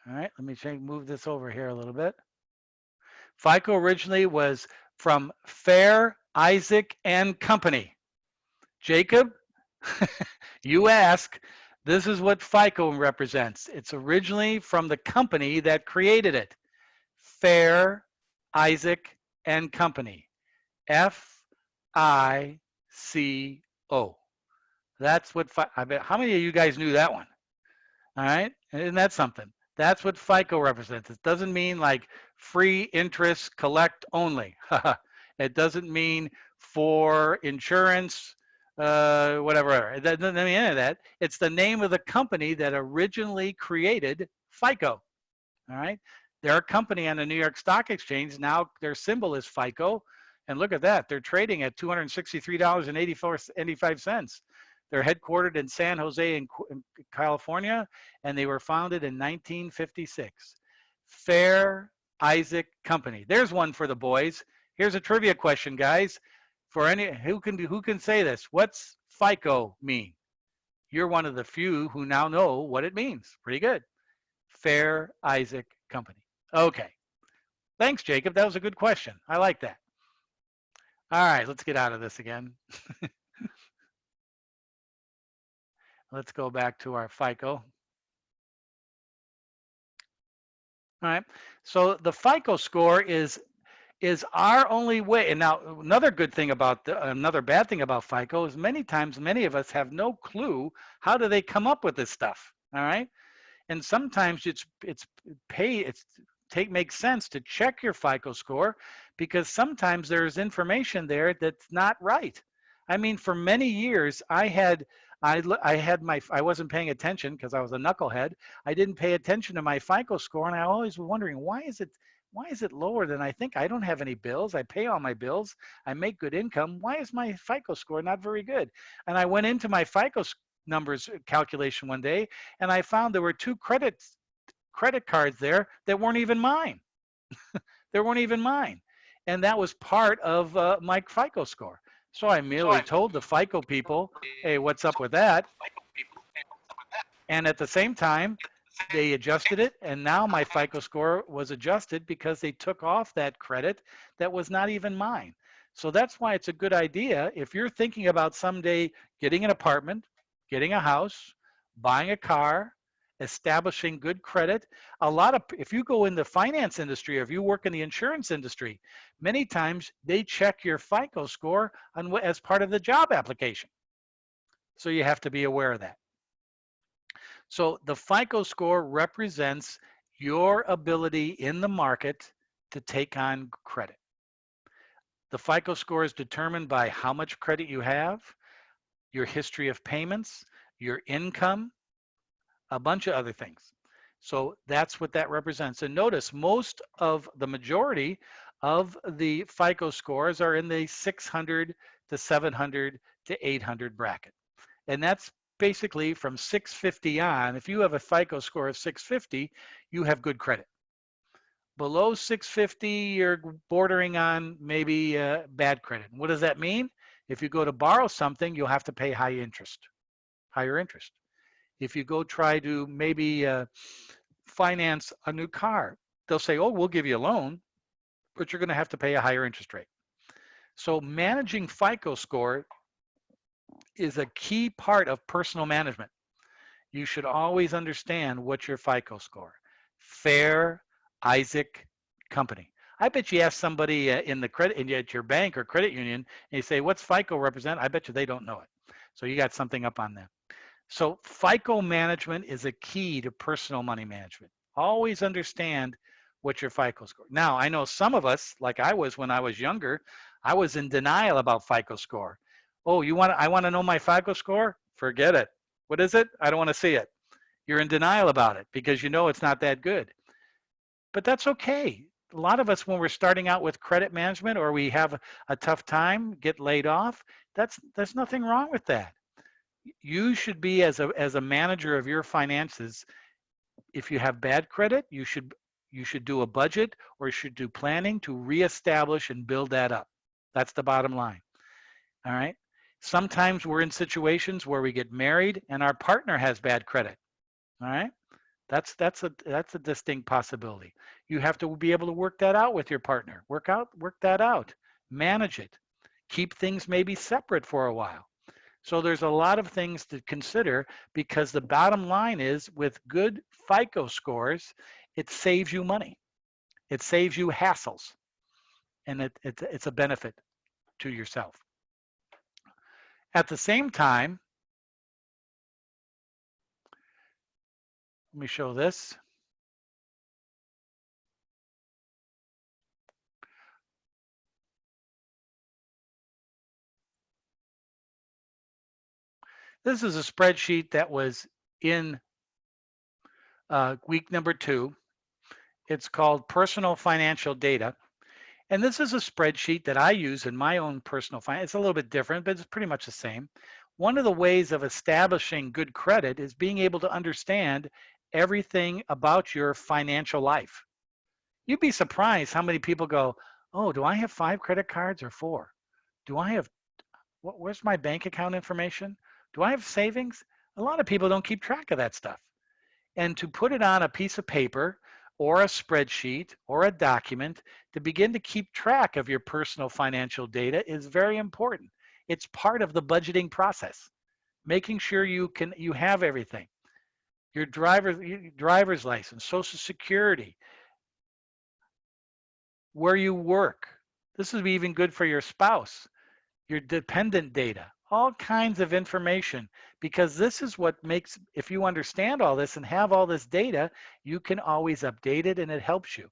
All right, let me move this over here a little bit. FICO originally was from Fair, Isaac, and Company. Jacob, you ask, this is what FICO represents. It's originally from the company that created it. Fair, Isaac, and Company. FICO. That's what, I bet, how many of you guys knew that one? All right, isn't that something? That's what FICO represents. It doesn't mean like free interest collect only. It doesn't mean for insurance, whatever. It doesn't mean any of that. It's the name of the company that originally created FICO. All right, they're a company on the New York Stock Exchange. Now their symbol is FICO. And look at that. They're trading at $263.85. They're headquartered in San Jose in California, and they were founded in 1956. Fair Isaac Company. There's one for the boys. Here's a trivia question, guys. For any who can say this? What's FICO mean? You're one of the few who now know what it means. Pretty good. Fair Isaac Company. Okay. Thanks, Jacob. That was a good question. I like that. All right, let's get out of this again. Let's go back to our FICO. All right, so the FICO score is our only way. And now another good thing about another bad thing about FICO is many times many of us have no clue how do they come up with this stuff. All right, and sometimes makes sense to check your FICO score because sometimes there's information there that's not right. I mean, for many years, I wasn't paying attention because I was a knucklehead. I didn't pay attention to my FICO score, and I always was wondering why is it lower than I think? I don't have any bills. I pay all my bills. I make good income. Why is my FICO score not very good? And I went into my FICO numbers calculation one day, and I found there were two credit cards there that weren't even mine. They weren't even mine. And that was part of my FICO score. So I immediately told the FICO people, hey, what's up with that? And at the same time, they adjusted it. And now my FICO score was adjusted because they took off that credit that was not even mine. So that's why it's a good idea. If you're thinking about someday getting an apartment, getting a house, buying a car, establishing good credit. If you go in the finance industry or if you work in the insurance industry, many times they check your FICO score as part of the job application. So you have to be aware of that. So the FICO score represents your ability in the market to take on credit. The FICO score is determined by how much credit you have, your history of payments, your income, a bunch of other things. So that's what that represents. And notice the majority of the FICO scores are in the 600 to 700 to 800 bracket. And that's basically from 650 on. If you have a FICO score of 650, you have good credit. Below 650, you're bordering on maybe bad credit. What does that mean? If you go to borrow something, you'll have to pay higher interest. If you go try to maybe finance a new car, they'll say, oh, we'll give you a loan, but you're going to have to pay a higher interest rate. So managing FICO score is a key part of personal management. You should always understand what's your FICO score. Fair Isaac Company. I bet you ask somebody in the credit at your bank or credit union, and you say, what's FICO represent? I bet you they don't know it. So you got something up on them. So FICO management is a key to personal money management. Always understand what your FICO score. Now, I know some of us, like I was when I was younger, I was in denial about FICO score. Oh, I want to know my FICO score? Forget it. What is it? I don't want to see it. You're in denial about it because you know it's not that good. But that's okay. A lot of us, when we're starting out with credit management or we have a tough time, get laid off, there's nothing wrong with that. You should be, as a manager of your finances, if you have bad credit, you should do a budget or you should do planning to reestablish and build that up. That's the bottom line. All right. Sometimes we're in situations where we get married and our partner has bad credit. All right. That's a distinct possibility. You have to be able to work that out with your partner. Work that out. Manage it. Keep things maybe separate for a while. So there's a lot of things to consider because the bottom line is with good FICO scores, it saves you money. It saves you hassles, and it's a benefit to yourself. At the same time, let me show this. This is a spreadsheet that was in week number 2. It's called Personal Financial Data. And this is a spreadsheet that I use in my own personal finance. It's a little bit different, but it's pretty much the same. One of the ways of establishing good credit is being able to understand everything about your financial life. You'd be surprised how many people go, oh, do I have 5 credit cards or 4? Do I have, where's my bank account information? Do I have savings? A lot of people don't keep track of that stuff. And to put it on a piece of paper or a spreadsheet or a document to begin to keep track of your personal financial data is very important. It's part of the budgeting process, making sure you have everything. Your driver's license, social security, where you work. This would be even good for your spouse, your dependent data, all kinds of information, because this is what makes, if you understand all this and have all this data, you can always update it and it helps you.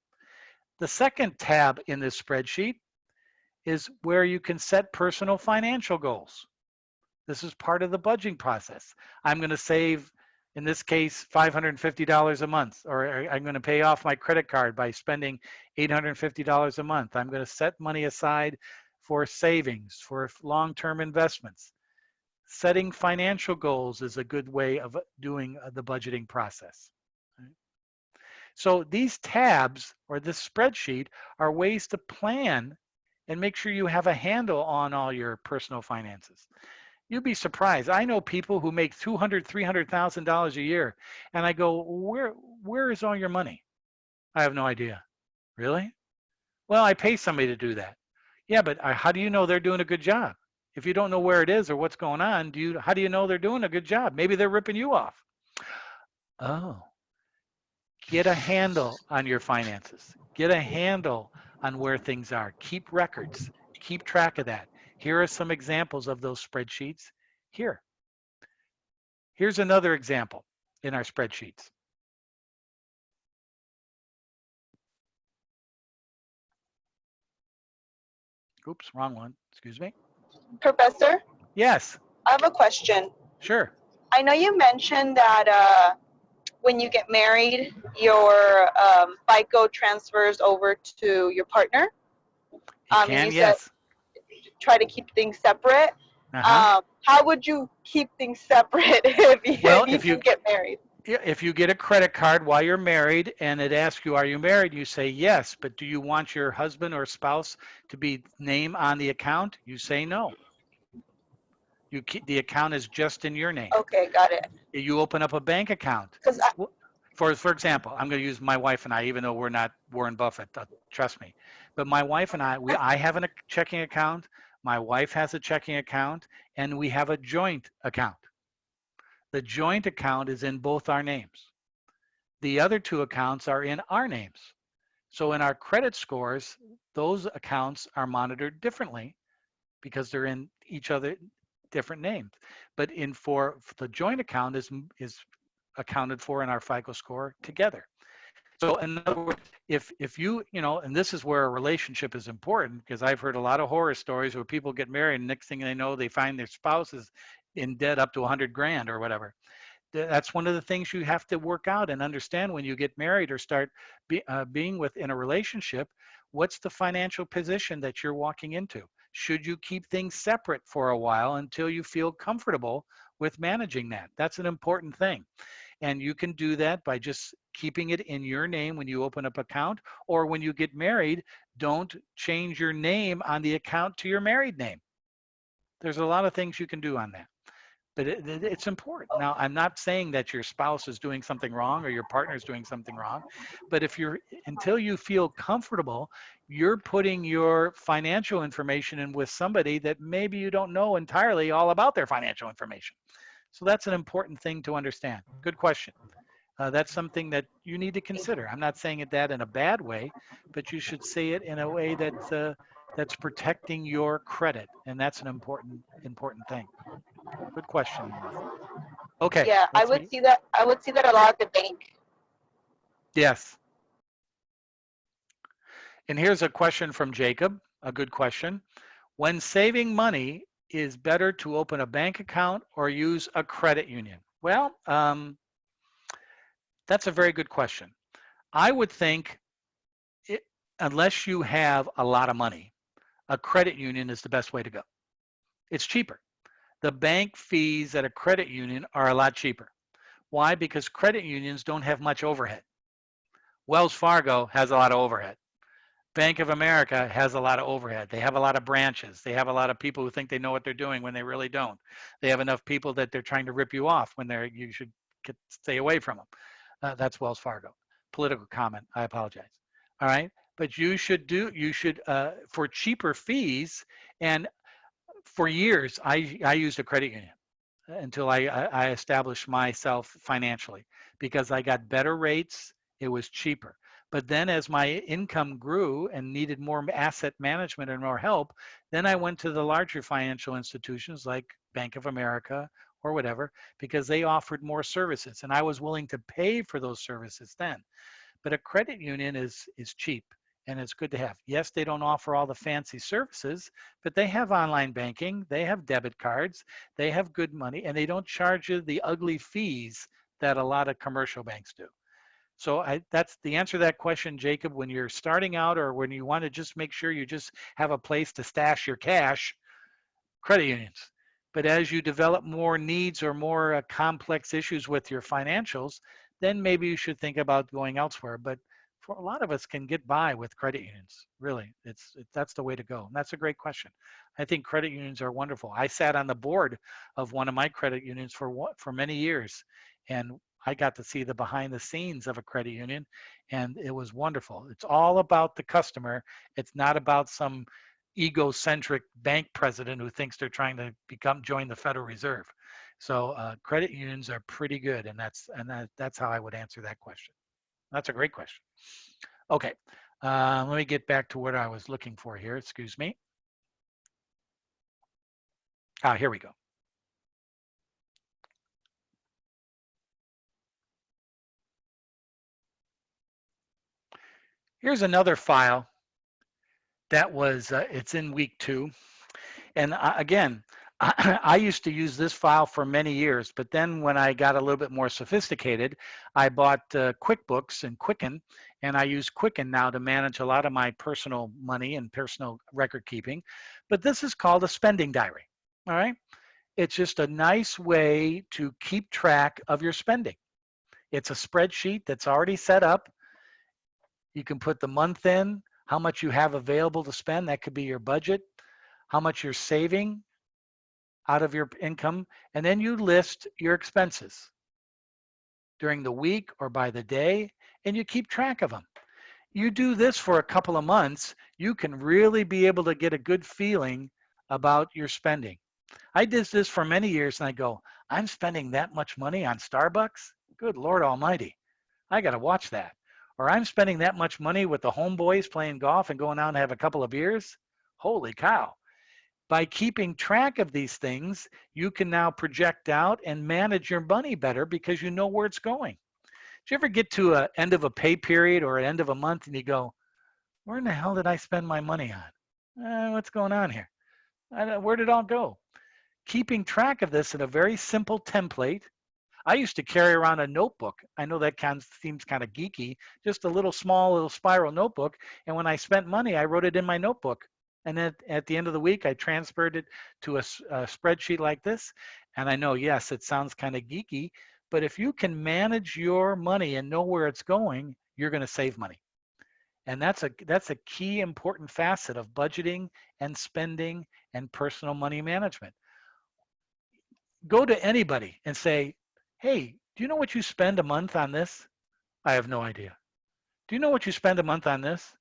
The second tab in this spreadsheet is where you can set personal financial goals. This is part of the budgeting process. I'm going to save, in this case, $550 a month, or I'm going to pay off my credit card by spending $850 a month. I'm going to set money aside for savings, for long-term investments. Setting financial goals is a good way of doing the budgeting process. So these tabs or this spreadsheet are ways to plan and make sure you have a handle on all your personal finances. You'd be surprised. I know people who make $200,000, $300,000 a year, and I go, where is all your money? I have no idea. Really? Well, I pay somebody to do that. Yeah, but how do you know they're doing a good job? If you don't know where it is or what's going on, how do you know they're doing a good job? Maybe they're ripping you off. Oh, get a handle on your finances. Get a handle on where things are. Keep records. Keep track of that. Here are some examples of those spreadsheets here. Here's another example in our spreadsheets. Oops, wrong one. Excuse me. Professor, Yes, I have a question. sure. I know you mentioned that when you get married, your FICO transfers over to your partner. You And can, you said yes. try to keep things separate. How would you keep things separate Well, if you do get married? if you get a credit card while you're married and it asks you, are you married? You say yes, but do you want your husband or spouse to be name on the account? You say no. The account is just in your name. Okay, got it. You open up a bank account. Because For example, I'm going to use my wife and I, even though we're not Warren Buffett, trust me. But my wife and I have a checking account. My wife has a checking account, and we have a joint account. The joint account is in both our names. The other 2 accounts are in our names. So in our credit scores, those accounts are monitored differently because they're in each other different names. But for the joint account is accounted for in our FICO score together. So in other words, if you, and this is where a relationship is important, because I've heard a lot of horror stories where people get married and next thing they know, they find their spouse is in debt up to 100 grand or whatever. That's one of the things you have to work out and understand when you get married or start being within a relationship. What's the financial position that you're walking into? Should you keep things separate for a while until you feel comfortable with managing that? That's an important thing. And you can do that by just keeping it in your name when you open up account, or when you get married, don't change your name on the account to your married name. There's a lot of things you can do on that, but it's important. Now, I'm not saying that your spouse is doing something wrong or your partner is doing something wrong, but until you feel comfortable, you're putting your financial information in with somebody that maybe you don't know entirely all about their financial information. So that's an important thing to understand. Good question. That's something that you need to consider. I'm not saying it that in a bad way, but you should say it in a way that's protecting your credit, and that's an important thing. Good question, Martha. Okay, Yeah, I let's would see. see that. I would see that a lot at the bank. Yes. And here's a question from Jacob, a good question. When saving money, is better to open a bank account or use a credit union? Well, that's a very good question. I would think it, unless you have a lot of money, a credit union is the best way to go. It's cheaper. The bank fees at a credit union are a lot cheaper. Why? Because credit unions don't have much overhead. Wells Fargo has a lot of overhead. Bank of America has a lot of overhead. They have a lot of branches. They have a lot of people who think they know what they're doing when they really don't. They have enough people that they're trying to rip you off when you should stay away from them. That's Wells Fargo. Political comment. I apologize. All right, but you should for cheaper fees. And for years, I used a credit union until I established myself financially, because I got better rates. It was cheaper. But then as my income grew and needed more asset management and more help, then I went to the larger financial institutions like Bank of America or whatever, because they offered more services and I was willing to pay for those services then. But a credit union is cheap and it's good to have. Yes, they don't offer all the fancy services, but they have online banking, they have debit cards, they have good money, and they don't charge you the ugly fees that a lot of commercial banks do. So that's the answer to that question, Jacob. When you're starting out or when you want to just make sure you just have a place to stash your cash, credit unions. But as you develop more needs or more complex issues with your financials, then maybe you should think about going elsewhere. But for a lot of us can get by with credit unions. Really, that's the way to go. And that's a great question. I think credit unions are wonderful. I sat on the board of one of my credit unions for many years, and I got to see the behind the scenes of a credit union, and it was wonderful. It's all about the customer. It's not about some egocentric bank president who thinks they're trying to join the Federal Reserve. So credit unions are pretty good, and that's how I would answer that question. That's a great question. Okay, let me get back to what I was looking for here. Excuse me. Here we go. Here's another file that was, it's in week 2. And again, I used to use this file for many years, but then when I got a little bit more sophisticated, I bought QuickBooks and Quicken, and I use Quicken now to manage a lot of my personal money and personal record keeping. But this is called a spending diary, all right? It's just a nice way to keep track of your spending. It's a spreadsheet that's already set up. You can put the month in, how much you have available to spend. That could be your budget, how much you're saving out of your income, and then you list your expenses during the week or by the day, and you keep track of them. You do this for a couple of months, you can really be able to get a good feeling about your spending. I did this for many years and I go, I'm spending that much money on Starbucks? Good Lord Almighty, I got to watch that. Or I'm spending that much money with the homeboys playing golf and going out and have a couple of beers? Holy cow. By keeping track of these things, you can now project out and manage your money better because you know where it's going. you ever get to an end of a pay period or an end of a month and you go, where in the hell did I spend my money on? What's going on here? Where did it all go? Keeping track of this in a very simple template. I used to carry around a notebook. I know that seems kind of geeky, just a little small little spiral notebook. And when I spent money, I wrote it in my notebook. And then at the end of the week, I transferred it to a spreadsheet like this. And I know, yes, it sounds kind of geeky, but if you can manage your money and know where it's going, you're going to save money. And that's a key important facet of budgeting and spending and personal money management. Go to anybody and say, hey, do you know what you spend a month on this? I have no idea. Do you know what you spend a month on this?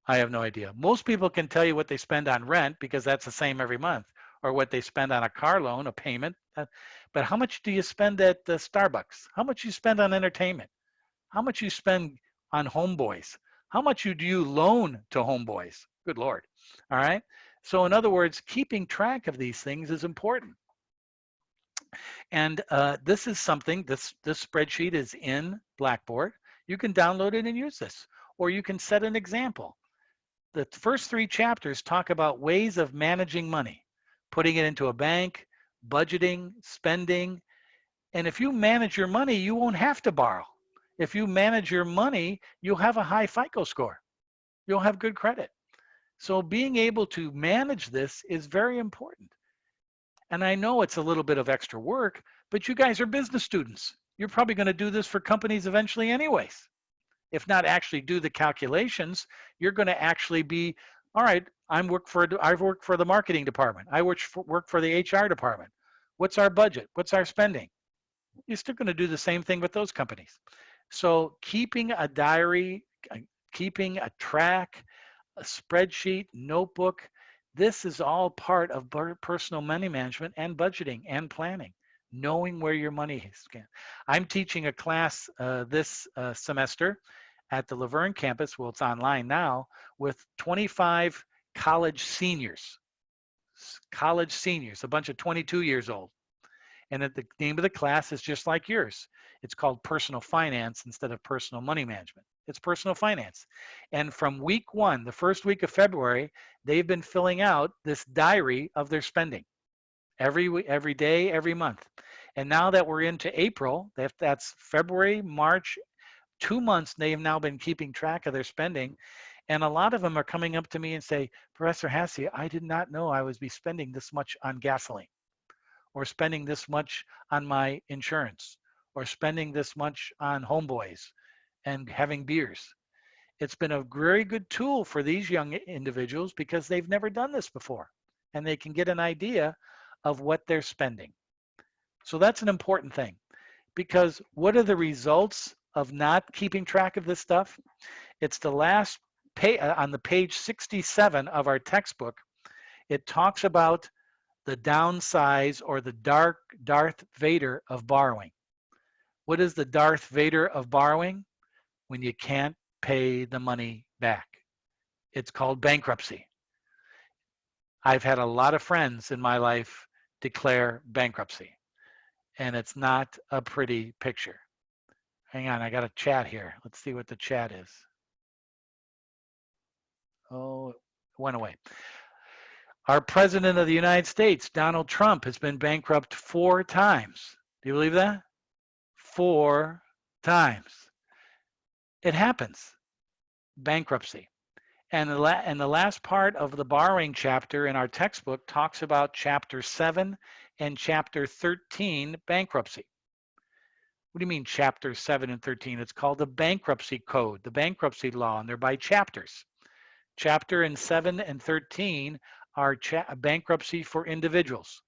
I have no idea. Most people can tell you what they spend on rent because that's the same every month, or what they spend on a car loan, a payment. But how much do you spend at Starbucks? How much you spend on entertainment? How much you spend on homeboys? How much do you loan to homeboys? Good Lord. All right. So in other words, keeping track of these things is important. And this is something, this spreadsheet is in Blackboard. You can download it and use this, or you can set an example. The first 3 chapters talk about ways of managing money, putting it into a bank, budgeting, spending. And if you manage your money, you won't have to borrow. If you manage your money, you'll have a high Fico score. You'll have good credit. So being able to manage this is very important. And I know it's a little bit of extra work, but you guys are business students. You're probably going to do this for companies eventually anyways. If not actually do the calculations, you're going to actually be, all right, I've worked for the marketing department. I work for the HR department. What's our budget? What's our spending? You're still going to do the same thing with those companies. So keeping a diary, keeping a track, a spreadsheet, notebook, this is all part of personal money management and budgeting and planning, knowing where your money is. I'm teaching a class this semester at the Laverne campus. Well, it's online now, with 25 college seniors, a bunch of 22 years old. And the name of the class is just like yours. It's called personal finance instead of personal money management. It's personal finance. And from week 1, the first week of February, they've been filling out this diary of their spending every day, every month. And now that we're into April, that's February, March, 2 months, they've now been keeping track of their spending. And a lot of them are coming up to me and say, Professor Hasse, I did not know I would be spending this much on gasoline, or spending this much on my insurance, or spending this much on homeboys and having beers. It's been a very good tool for these young individuals because they've never done this before, and they can get an idea of what they're spending. So that's an important thing, because what are the results of not keeping track of this stuff? It's the last page, on the page 67 of our textbook. It talks about the downsize, or the Darth Vader of borrowing. What is the Darth Vader of borrowing? When you can't pay the money back. It's called bankruptcy. I've had a lot of friends in my life declare bankruptcy, and it's not a pretty picture. Hang on, I got a chat here. Let's see what the chat is. Oh, it went away. Our president of the United States, Donald Trump, has been bankrupt 4 times. Do you believe that? 4 times. It happens. Bankruptcy. And the last part of the borrowing chapter in our textbook talks about chapter 7 and chapter 13, bankruptcy. What do you mean chapter 7 and 13? It's called the bankruptcy code, the bankruptcy law, and they're by chapters. Chapter 7 and 13 are bankruptcy for individuals.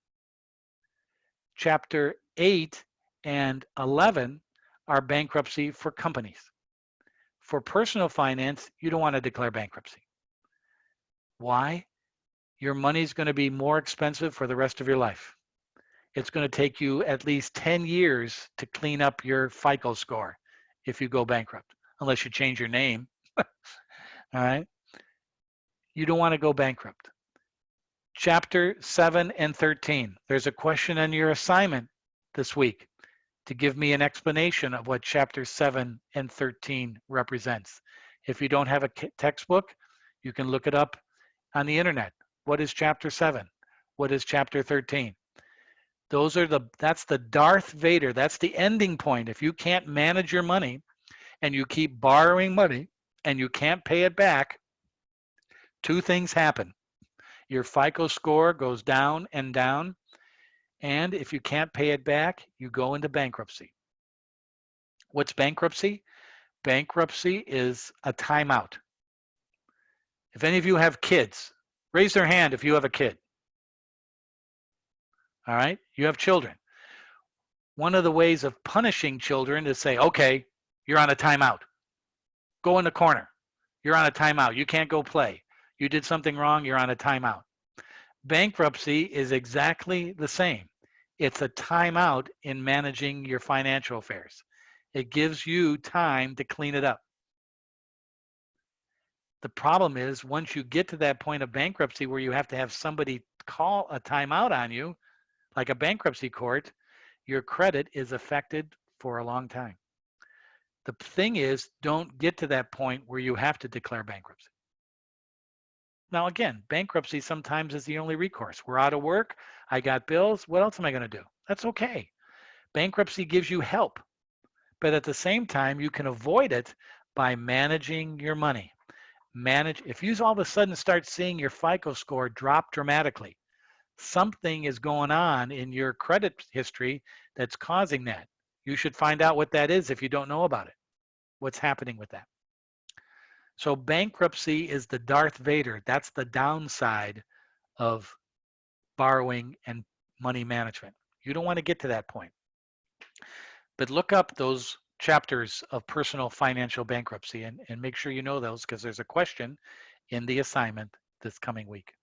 Chapter 8 and 11 are bankruptcy for companies. For personal finance, you don't want to declare bankruptcy. Why? Your money's going to be more expensive for the rest of your life. It's going to take you at least 10 years to clean up your Fico score if you go bankrupt, unless you change your name. All right? You don't want to go bankrupt. Chapter 7 and 13. There's a question on your assignment this week. to give me an explanation of what chapter 7 and 13 represents. If you don't have a textbook, you can look it up on the internet. What is chapter 7? What is chapter 13? That's the Darth Vader. That's the ending point. If you can't manage your money and you keep borrowing money and you can't pay it back, two things happen. Your FICO score goes down and down, and if you can't pay it back, you go into bankruptcy. What's bankruptcy? Bankruptcy is a timeout. If any of you have kids, raise their hand if you have a kid. All right, you have children. One of the ways of punishing children is say, okay, you're on a timeout. Go in the corner. You're on a timeout. You can't go play. You did something wrong, you're on a timeout. Bankruptcy is exactly the same. It's a timeout in managing your financial affairs. It gives you time to clean it up. The problem is once you get to that point of bankruptcy where you have to have somebody call a timeout on you, like a bankruptcy court, your credit is affected for a long time. The thing is, don't get to that point where you have to declare bankruptcy. Now, again, bankruptcy sometimes is the only recourse. We're out of work. I got bills. What else am I going to do? That's okay. Bankruptcy gives you help. But at the same time, you can avoid it by managing your money. If you all of a sudden start seeing your FICO score drop dramatically, something is going on in your credit history that's causing that. You should find out what that is if you don't know about it. What's happening with that? So bankruptcy is the Darth Vader. That's the downside of borrowing and money management. You don't want to get to that point. But look up those chapters of personal financial bankruptcy and make sure you know those because there's a question in the assignment this coming week.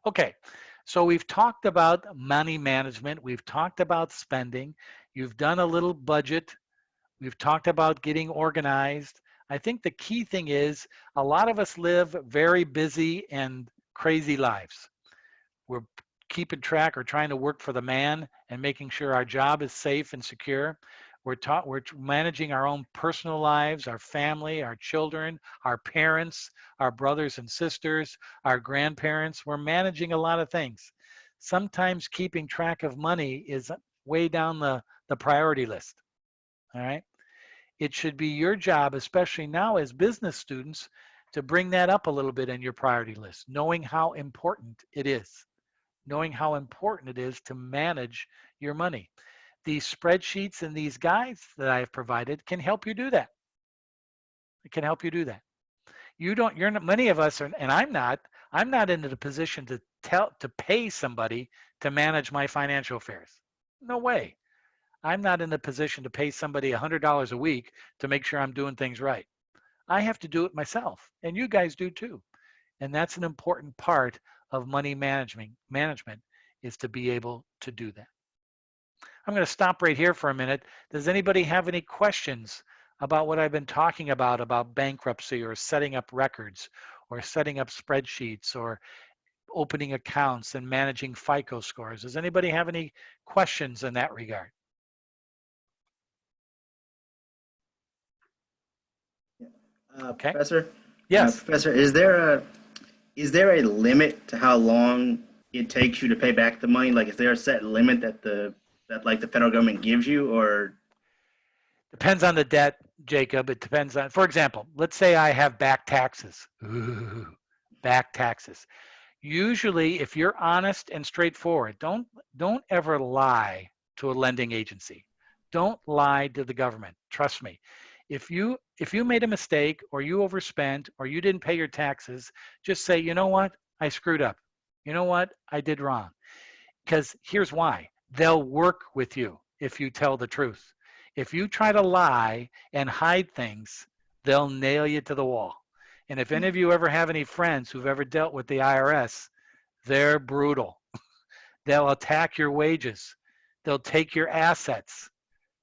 Okay, so we've talked about money management. We've talked about spending. You've done a little budget. We've talked about getting organized. I think the key thing is a lot of us live very busy and crazy lives. We're keeping track or trying to work for the man and making sure our job is safe and secure. We're managing our own personal lives, our family, our children, our parents, our brothers and sisters, our grandparents. We're managing a lot of things. Sometimes keeping track of money is way down the priority list. All right. It should be your job, especially now as business students, to bring that up a little bit in your priority list, knowing how important it is, knowing how important it is to manage your money. These spreadsheets and these guides that I've provided can help you do that. It can help you do that. Many of us are, and I'm not in the position to pay somebody to manage my financial affairs. No way. I'm not in a position to pay somebody $100 a week to make sure I'm doing things right. I have to do it myself, and you guys do too. And that's an important part of money management is to be able to do that. I'm going to stop right here for a minute. Does anybody have any questions about what I've been talking about bankruptcy or setting up records or setting up spreadsheets or opening accounts and managing FICO scores? Does anybody have any questions in that regard? Okay. Professor? Yes. Professor, is there a limit to how long it takes you to pay back the money? Like, is there a set limit that the federal government gives you, or? Depends on the debt, Jacob. It depends on, for example, let's say I have back taxes. Ooh, back taxes. Usually, if you're honest and straightforward, don't ever lie to a lending agency. Don't lie to the government. Trust me. If you made a mistake or you overspent or you didn't pay your taxes, just say, you know what? I screwed up. You know what? I did wrong. Because here's why. They'll work with you if you tell the truth. If you try to lie and hide things, they'll nail you to the wall. And if any of you ever have any friends who've ever dealt with the IRS, they're brutal. They'll attack your wages. They'll take your assets.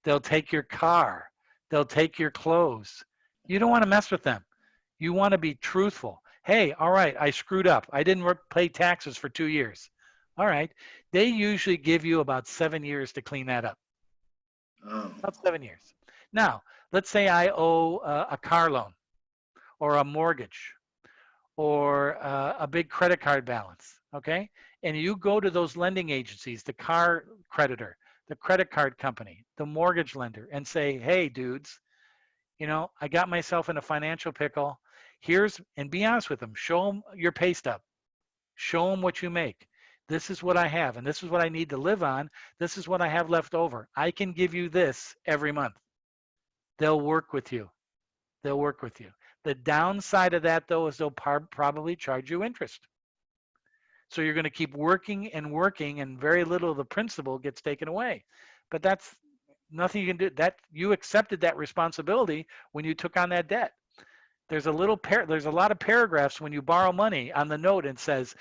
They'll take your car. They'll take your clothes. You don't want to mess with them. You want to be truthful. Hey, all right, I screwed up. I didn't pay taxes for 2 years. All right. They usually give you about 7 years to clean that up. Oh. About 7 years. Now, let's say I owe a car loan or a mortgage or a big credit card balance, okay? And you go to those lending agencies, the car creditor, the credit card company, the mortgage lender, and say, hey, dudes, you know, I got myself in a financial pickle. And be honest with them, show them your pay stub, show them what you make. This is what I have, and this is what I need to live on. This is what I have left over. I can give you this every month. They'll work with you. They'll work with you. The downside of that, though, is they'll probably charge you interest. So you're going to keep working, and very little of the principal gets taken away. But that's nothing you can do. That you accepted that responsibility when you took on that debt. There's a lot of paragraphs when you borrow money on the note and says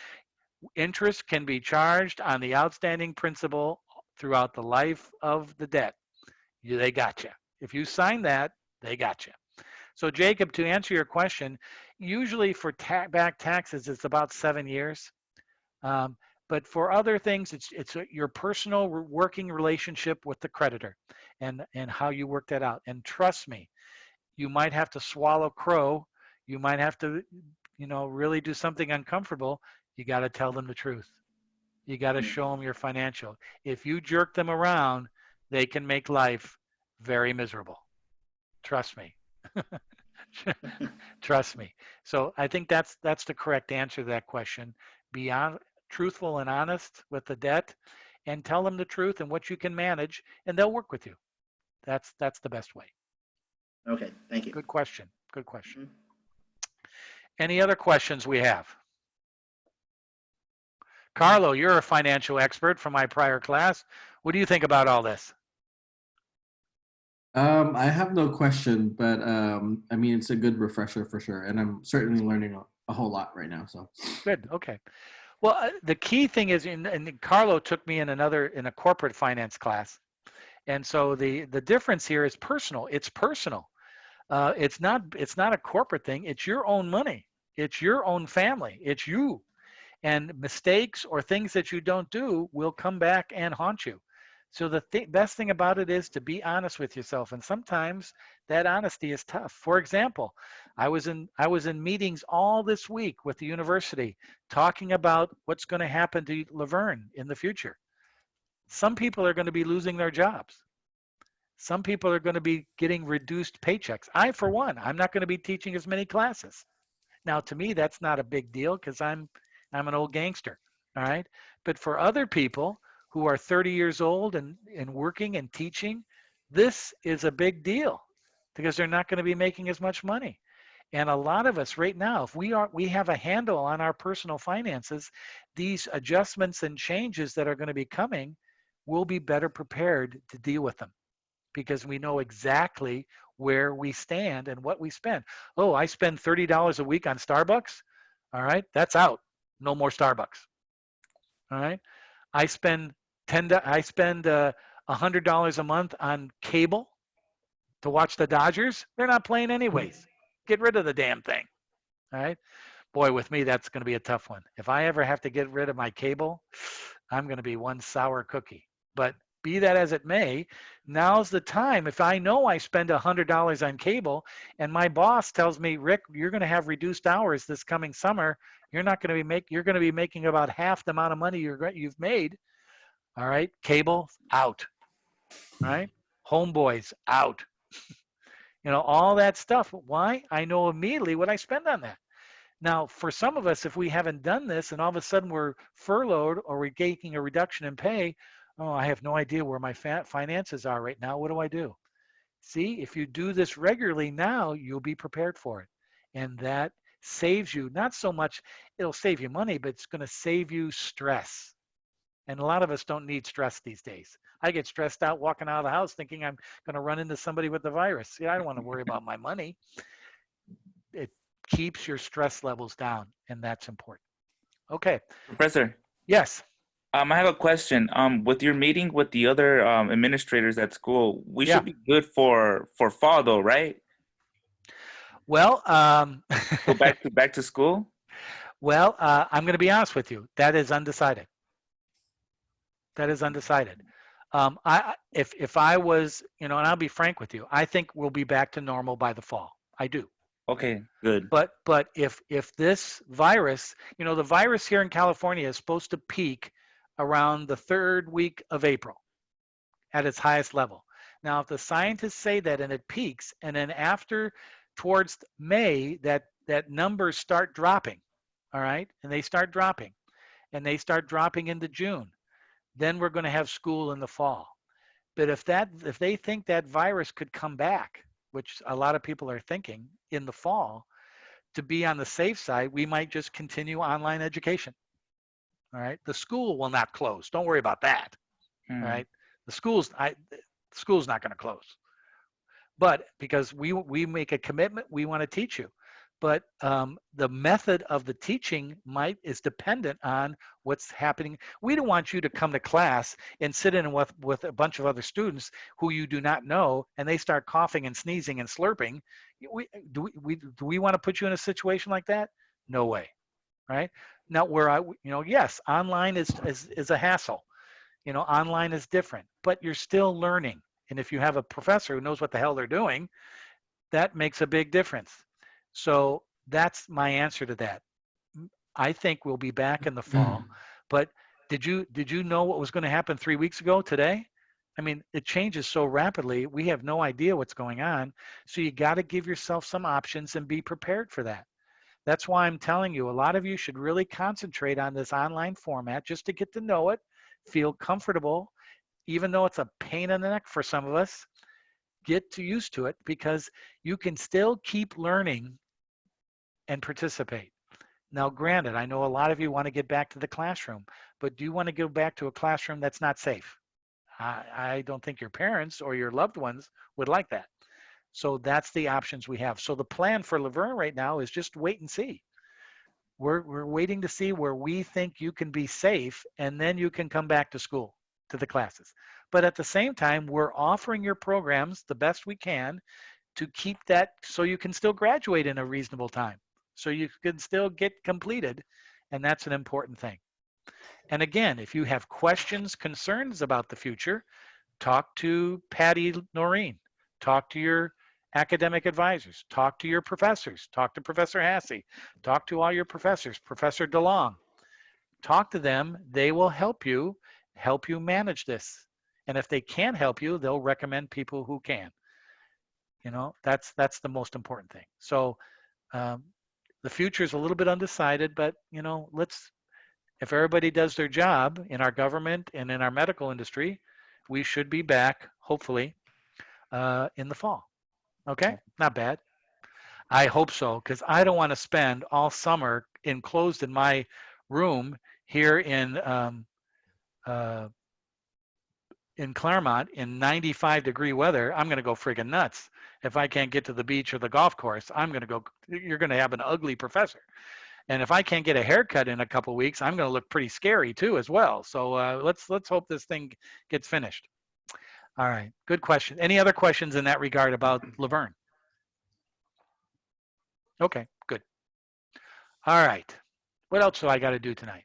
interest can be charged on the outstanding principal throughout the life of the debt. They got you. If you sign that, they got you. So Jacob, to answer your question, usually for back taxes, it's about 7 years. But for other things, it's your personal working relationship with the creditor and how you work that out. And trust me, you might have to swallow crow. You might have to, really do something uncomfortable. You got to tell them the truth. You got to show them your financial. If you jerk them around, they can make life very miserable. Trust me. Trust me. So I think that's the correct answer to that question. Be truthful and honest with the debt, and tell them the truth and what you can manage, and they'll work with you. That's the best way. Okay, thank you. Good question. Good question. Any other questions we have? Carlo, you're a financial expert from my prior class. What do you think about all this? I have no question, but I mean, it's a good refresher for sure, and I'm certainly learning a whole lot right now. So good. Okay. Well, the key thing is, and Carlo took me in a corporate finance class, and so the difference here is personal. It's personal. It's not a corporate thing. It's your own money. It's your own family. It's you. And mistakes or things that you don't do will come back and haunt you. So the best thing about it is to be honest with yourself. And sometimes that honesty is tough. For example, I was in meetings all this week with the university talking about what's going to happen to Laverne in the future. Some people are going to be losing their jobs. Some people are going to be getting reduced paychecks. I, for one, I'm not going to be teaching as many classes. Now, to me, that's not a big deal because I'm an old gangster, all right? But for other people who are 30 years old and working and teaching, this is a big deal because they're not going to be making as much money. And a lot of us right now, if we have a handle on our personal finances, these adjustments and changes that are going to be coming, we'll be better prepared to deal with them because we know exactly where we stand and what we spend. Oh, I spend $30 a week on Starbucks. All right, that's out. No more Starbucks. All right. I spend $100 a month on cable to watch the Dodgers. They're not playing anyways. Get rid of the damn thing. All right. Boy, with me, that's going to be a tough one. If I ever have to get rid of my cable, I'm going to be one sour cookie. But be that as it may, now's the time. If I know I spend $100 on cable and my boss tells me, Rick, you're going to have reduced hours this coming summer, you're going to be making about half the amount of money you've made. All right, cable out. All right, homeboys out. All that stuff. Why? I know immediately what I spend on that. Now, for some of us, if we haven't done this and all of a sudden we're furloughed or we're taking a reduction in pay, oh, I have no idea where my finances are right now. What do I do? See, if you do this regularly now, you'll be prepared for it. And that saves you, not so much, it'll save you money, but it's going to save you stress. And a lot of us don't need stress these days. I get stressed out walking out of the house thinking I'm going to run into somebody with the virus. I don't want to worry about my money. It keeps your stress levels down, and that's important. Okay. Professor. Yes. I have a question. With your meeting with the other administrators at school, we should be good for fall, though, right? Well, go back to school. Well, I'm going to be honest with you. That is undecided. That is undecided. If I was, and I'll be frank with you, I think we'll be back to normal by the fall. I do. Okay, good. But if this virus, the virus here in California is supposed to peak around the third week of April at its highest level. Now, if the scientists say that and it peaks, and then after towards May, that numbers start dropping, all right, and they start dropping, and they start dropping into June, then we're going to have school in the fall. But if they think that virus could come back, which a lot of people are thinking in the fall, to be on the safe side, we might just continue online education. All right, the school will not close. Don't worry about that. All right, the school's not going to close, but because we make a commitment, we want to teach you. But the method of the teaching is dependent on what's happening. We don't want you to come to class and sit in with a bunch of other students who you do not know, and they start coughing and sneezing and slurping. Do we want to put you in a situation like that? No way, right? Now, yes, online is a hassle. Online is different, but you're still learning. And if you have a professor who knows what the hell they're doing, that makes a big difference. So that's my answer to that. I think we'll be back in the fall. But did you know what was going to happen 3 weeks ago today? I mean, it changes so rapidly. We have no idea what's going on. So you got to give yourself some options and be prepared for that. That's why I'm telling you, a lot of you should really concentrate on this online format just to get to know it, feel comfortable, even though it's a pain in the neck for some of us. Get used to it, because you can still keep learning and participate. Now, granted, I know a lot of you want to get back to the classroom, but do you want to go back to a classroom that's not safe? I don't think your parents or your loved ones would like that. So that's the options we have. So the plan for Laverne right now is just wait and see. We're waiting to see where we think you can be safe, and then you can come back to school, to the classes. But at the same time, we're offering your programs the best we can to keep that so you can still graduate in a reasonable time, so you can still get completed, and that's an important thing. And again, if you have questions, concerns about the future, talk to Patty Noreen, talk to your academic advisors, talk to your professors, talk to Professor Hassey, talk to all your professors, Professor DeLong. Talk to them. They will help you manage this. And if they can't help you, they'll recommend people who can. That's the most important thing. So the future is a little bit undecided, but if everybody does their job in our government and in our medical industry, we should be back, hopefully, in the fall. Okay? Not bad. I hope so, because I don't want to spend all summer enclosed in my room here in Claremont in 95-degree weather. I'm going to go friggin' nuts if I can't get to the beach or the golf course. You're going to have an ugly professor. And if I can't get a haircut in a couple of weeks, I'm going to look pretty scary too as well. So let's hope this thing gets finished. All right, good question. Any other questions in that regard about Laverne? Okay, good. All right, what else do I got to do tonight?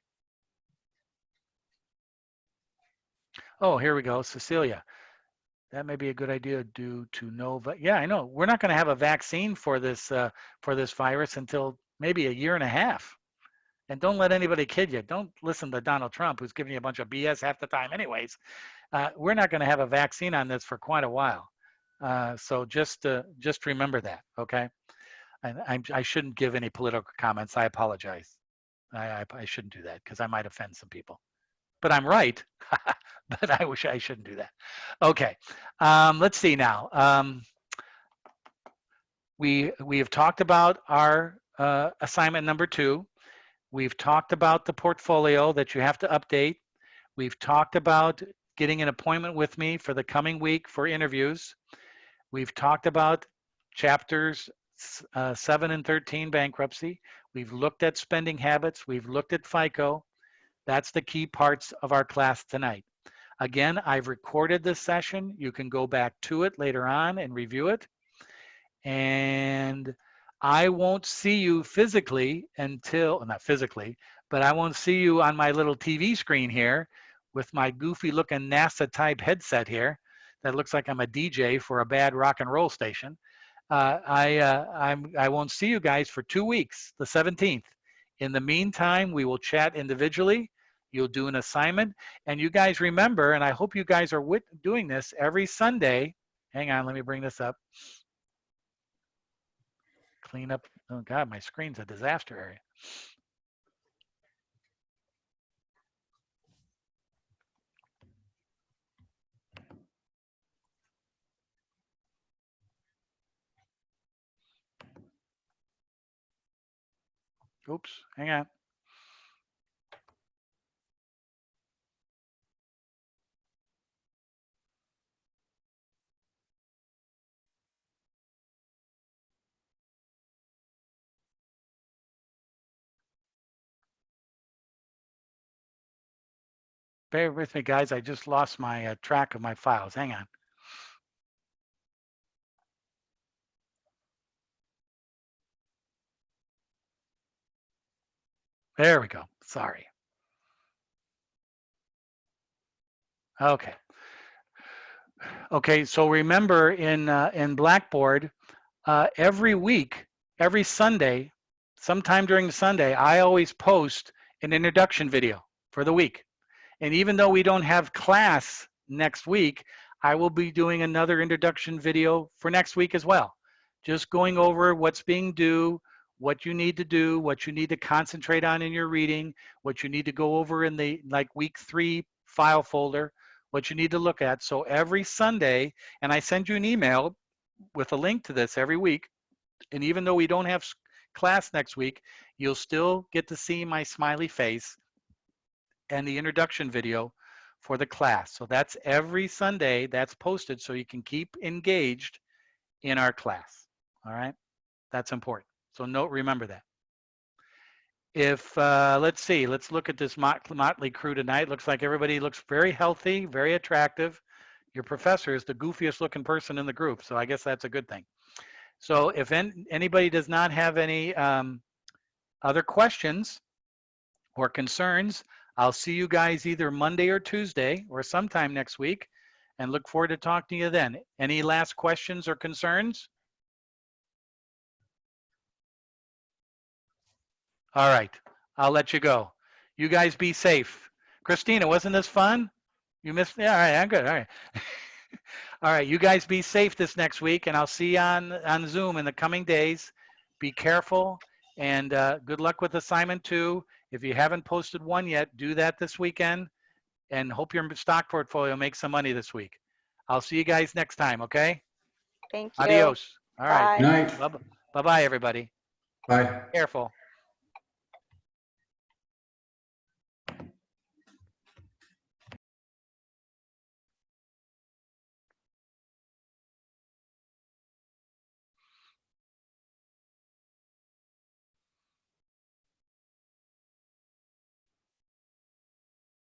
Oh, here we go, Cecilia. That may be a good idea due to no. Yeah, I know. We're not going to have a vaccine for this virus until maybe a year and a half. And don't let anybody kid you. Don't listen to Donald Trump, who's giving you a bunch of BS half the time anyways. We're not going to have a vaccine on this for quite a while. So just remember that, okay? And I shouldn't give any political comments. I apologize. I shouldn't do that because I might offend some people. But I'm right. But I wish I shouldn't do that. Okay, let's see now. We have talked about our assignment number 2. We've talked about the portfolio that you have to update. We've talked about getting an appointment with me for the coming week for interviews. We've talked about chapters 7 and 13 bankruptcy. We've looked at spending habits. We've looked at FICO. That's the key parts of our class tonight. Again, I've recorded this session. You can go back to it later on and review it. And I won't see you physically not physically, but I won't see you on my little TV screen here with my goofy looking NASA type headset here that looks like I'm a DJ for a bad rock and roll station. I won't see you guys for 2 weeks, the 17th. In the meantime, we will chat individually. You'll do an assignment. And you guys remember, and I hope you guys are doing this every Sunday. Hang on, let me bring this up. Clean up. Oh, God, my screen's a disaster area. Oops, hang on. Bear with me, guys. I just lost my track of my files. Hang on. There we go. Sorry. Okay. Okay, so remember in Blackboard, every week, every Sunday, sometime during the Sunday, I always post an introduction video for the week. And even though we don't have class next week, I will be doing another introduction video for next week as well. Just going over what's being due, what you need to do, what you need to concentrate on in your reading, what you need to go over in the week 3 file folder, what you need to look at. So every Sunday, and I send you an email with a link to this every week. And even though we don't have class next week, you'll still get to see my smiley face and the introduction video for the class. So that's every Sunday that's posted so you can keep engaged in our class. All right, that's important. So remember that. If, let's see, let's look at this motley crew tonight. Looks like everybody looks very healthy, very attractive. Your professor is the goofiest looking person in the group, so I guess that's a good thing. So if anybody does not have any other questions or concerns, I'll see you guys either Monday or Tuesday or sometime next week, and look forward to talking to you then. Any last questions or concerns? All right, I'll let you go. You guys be safe. Christina, wasn't this fun? You missed, yeah, all right, I'm good, all right. All right, you guys be safe this next week, and I'll see you on Zoom in the coming days. Be careful, and good luck with assignment 2. If you haven't posted one yet, do that this weekend, and hope your stock portfolio makes some money this week. I'll see you guys next time, okay? Thank you. Adios. All right. Bye. Good night. Bye-bye, everybody. Bye. Careful.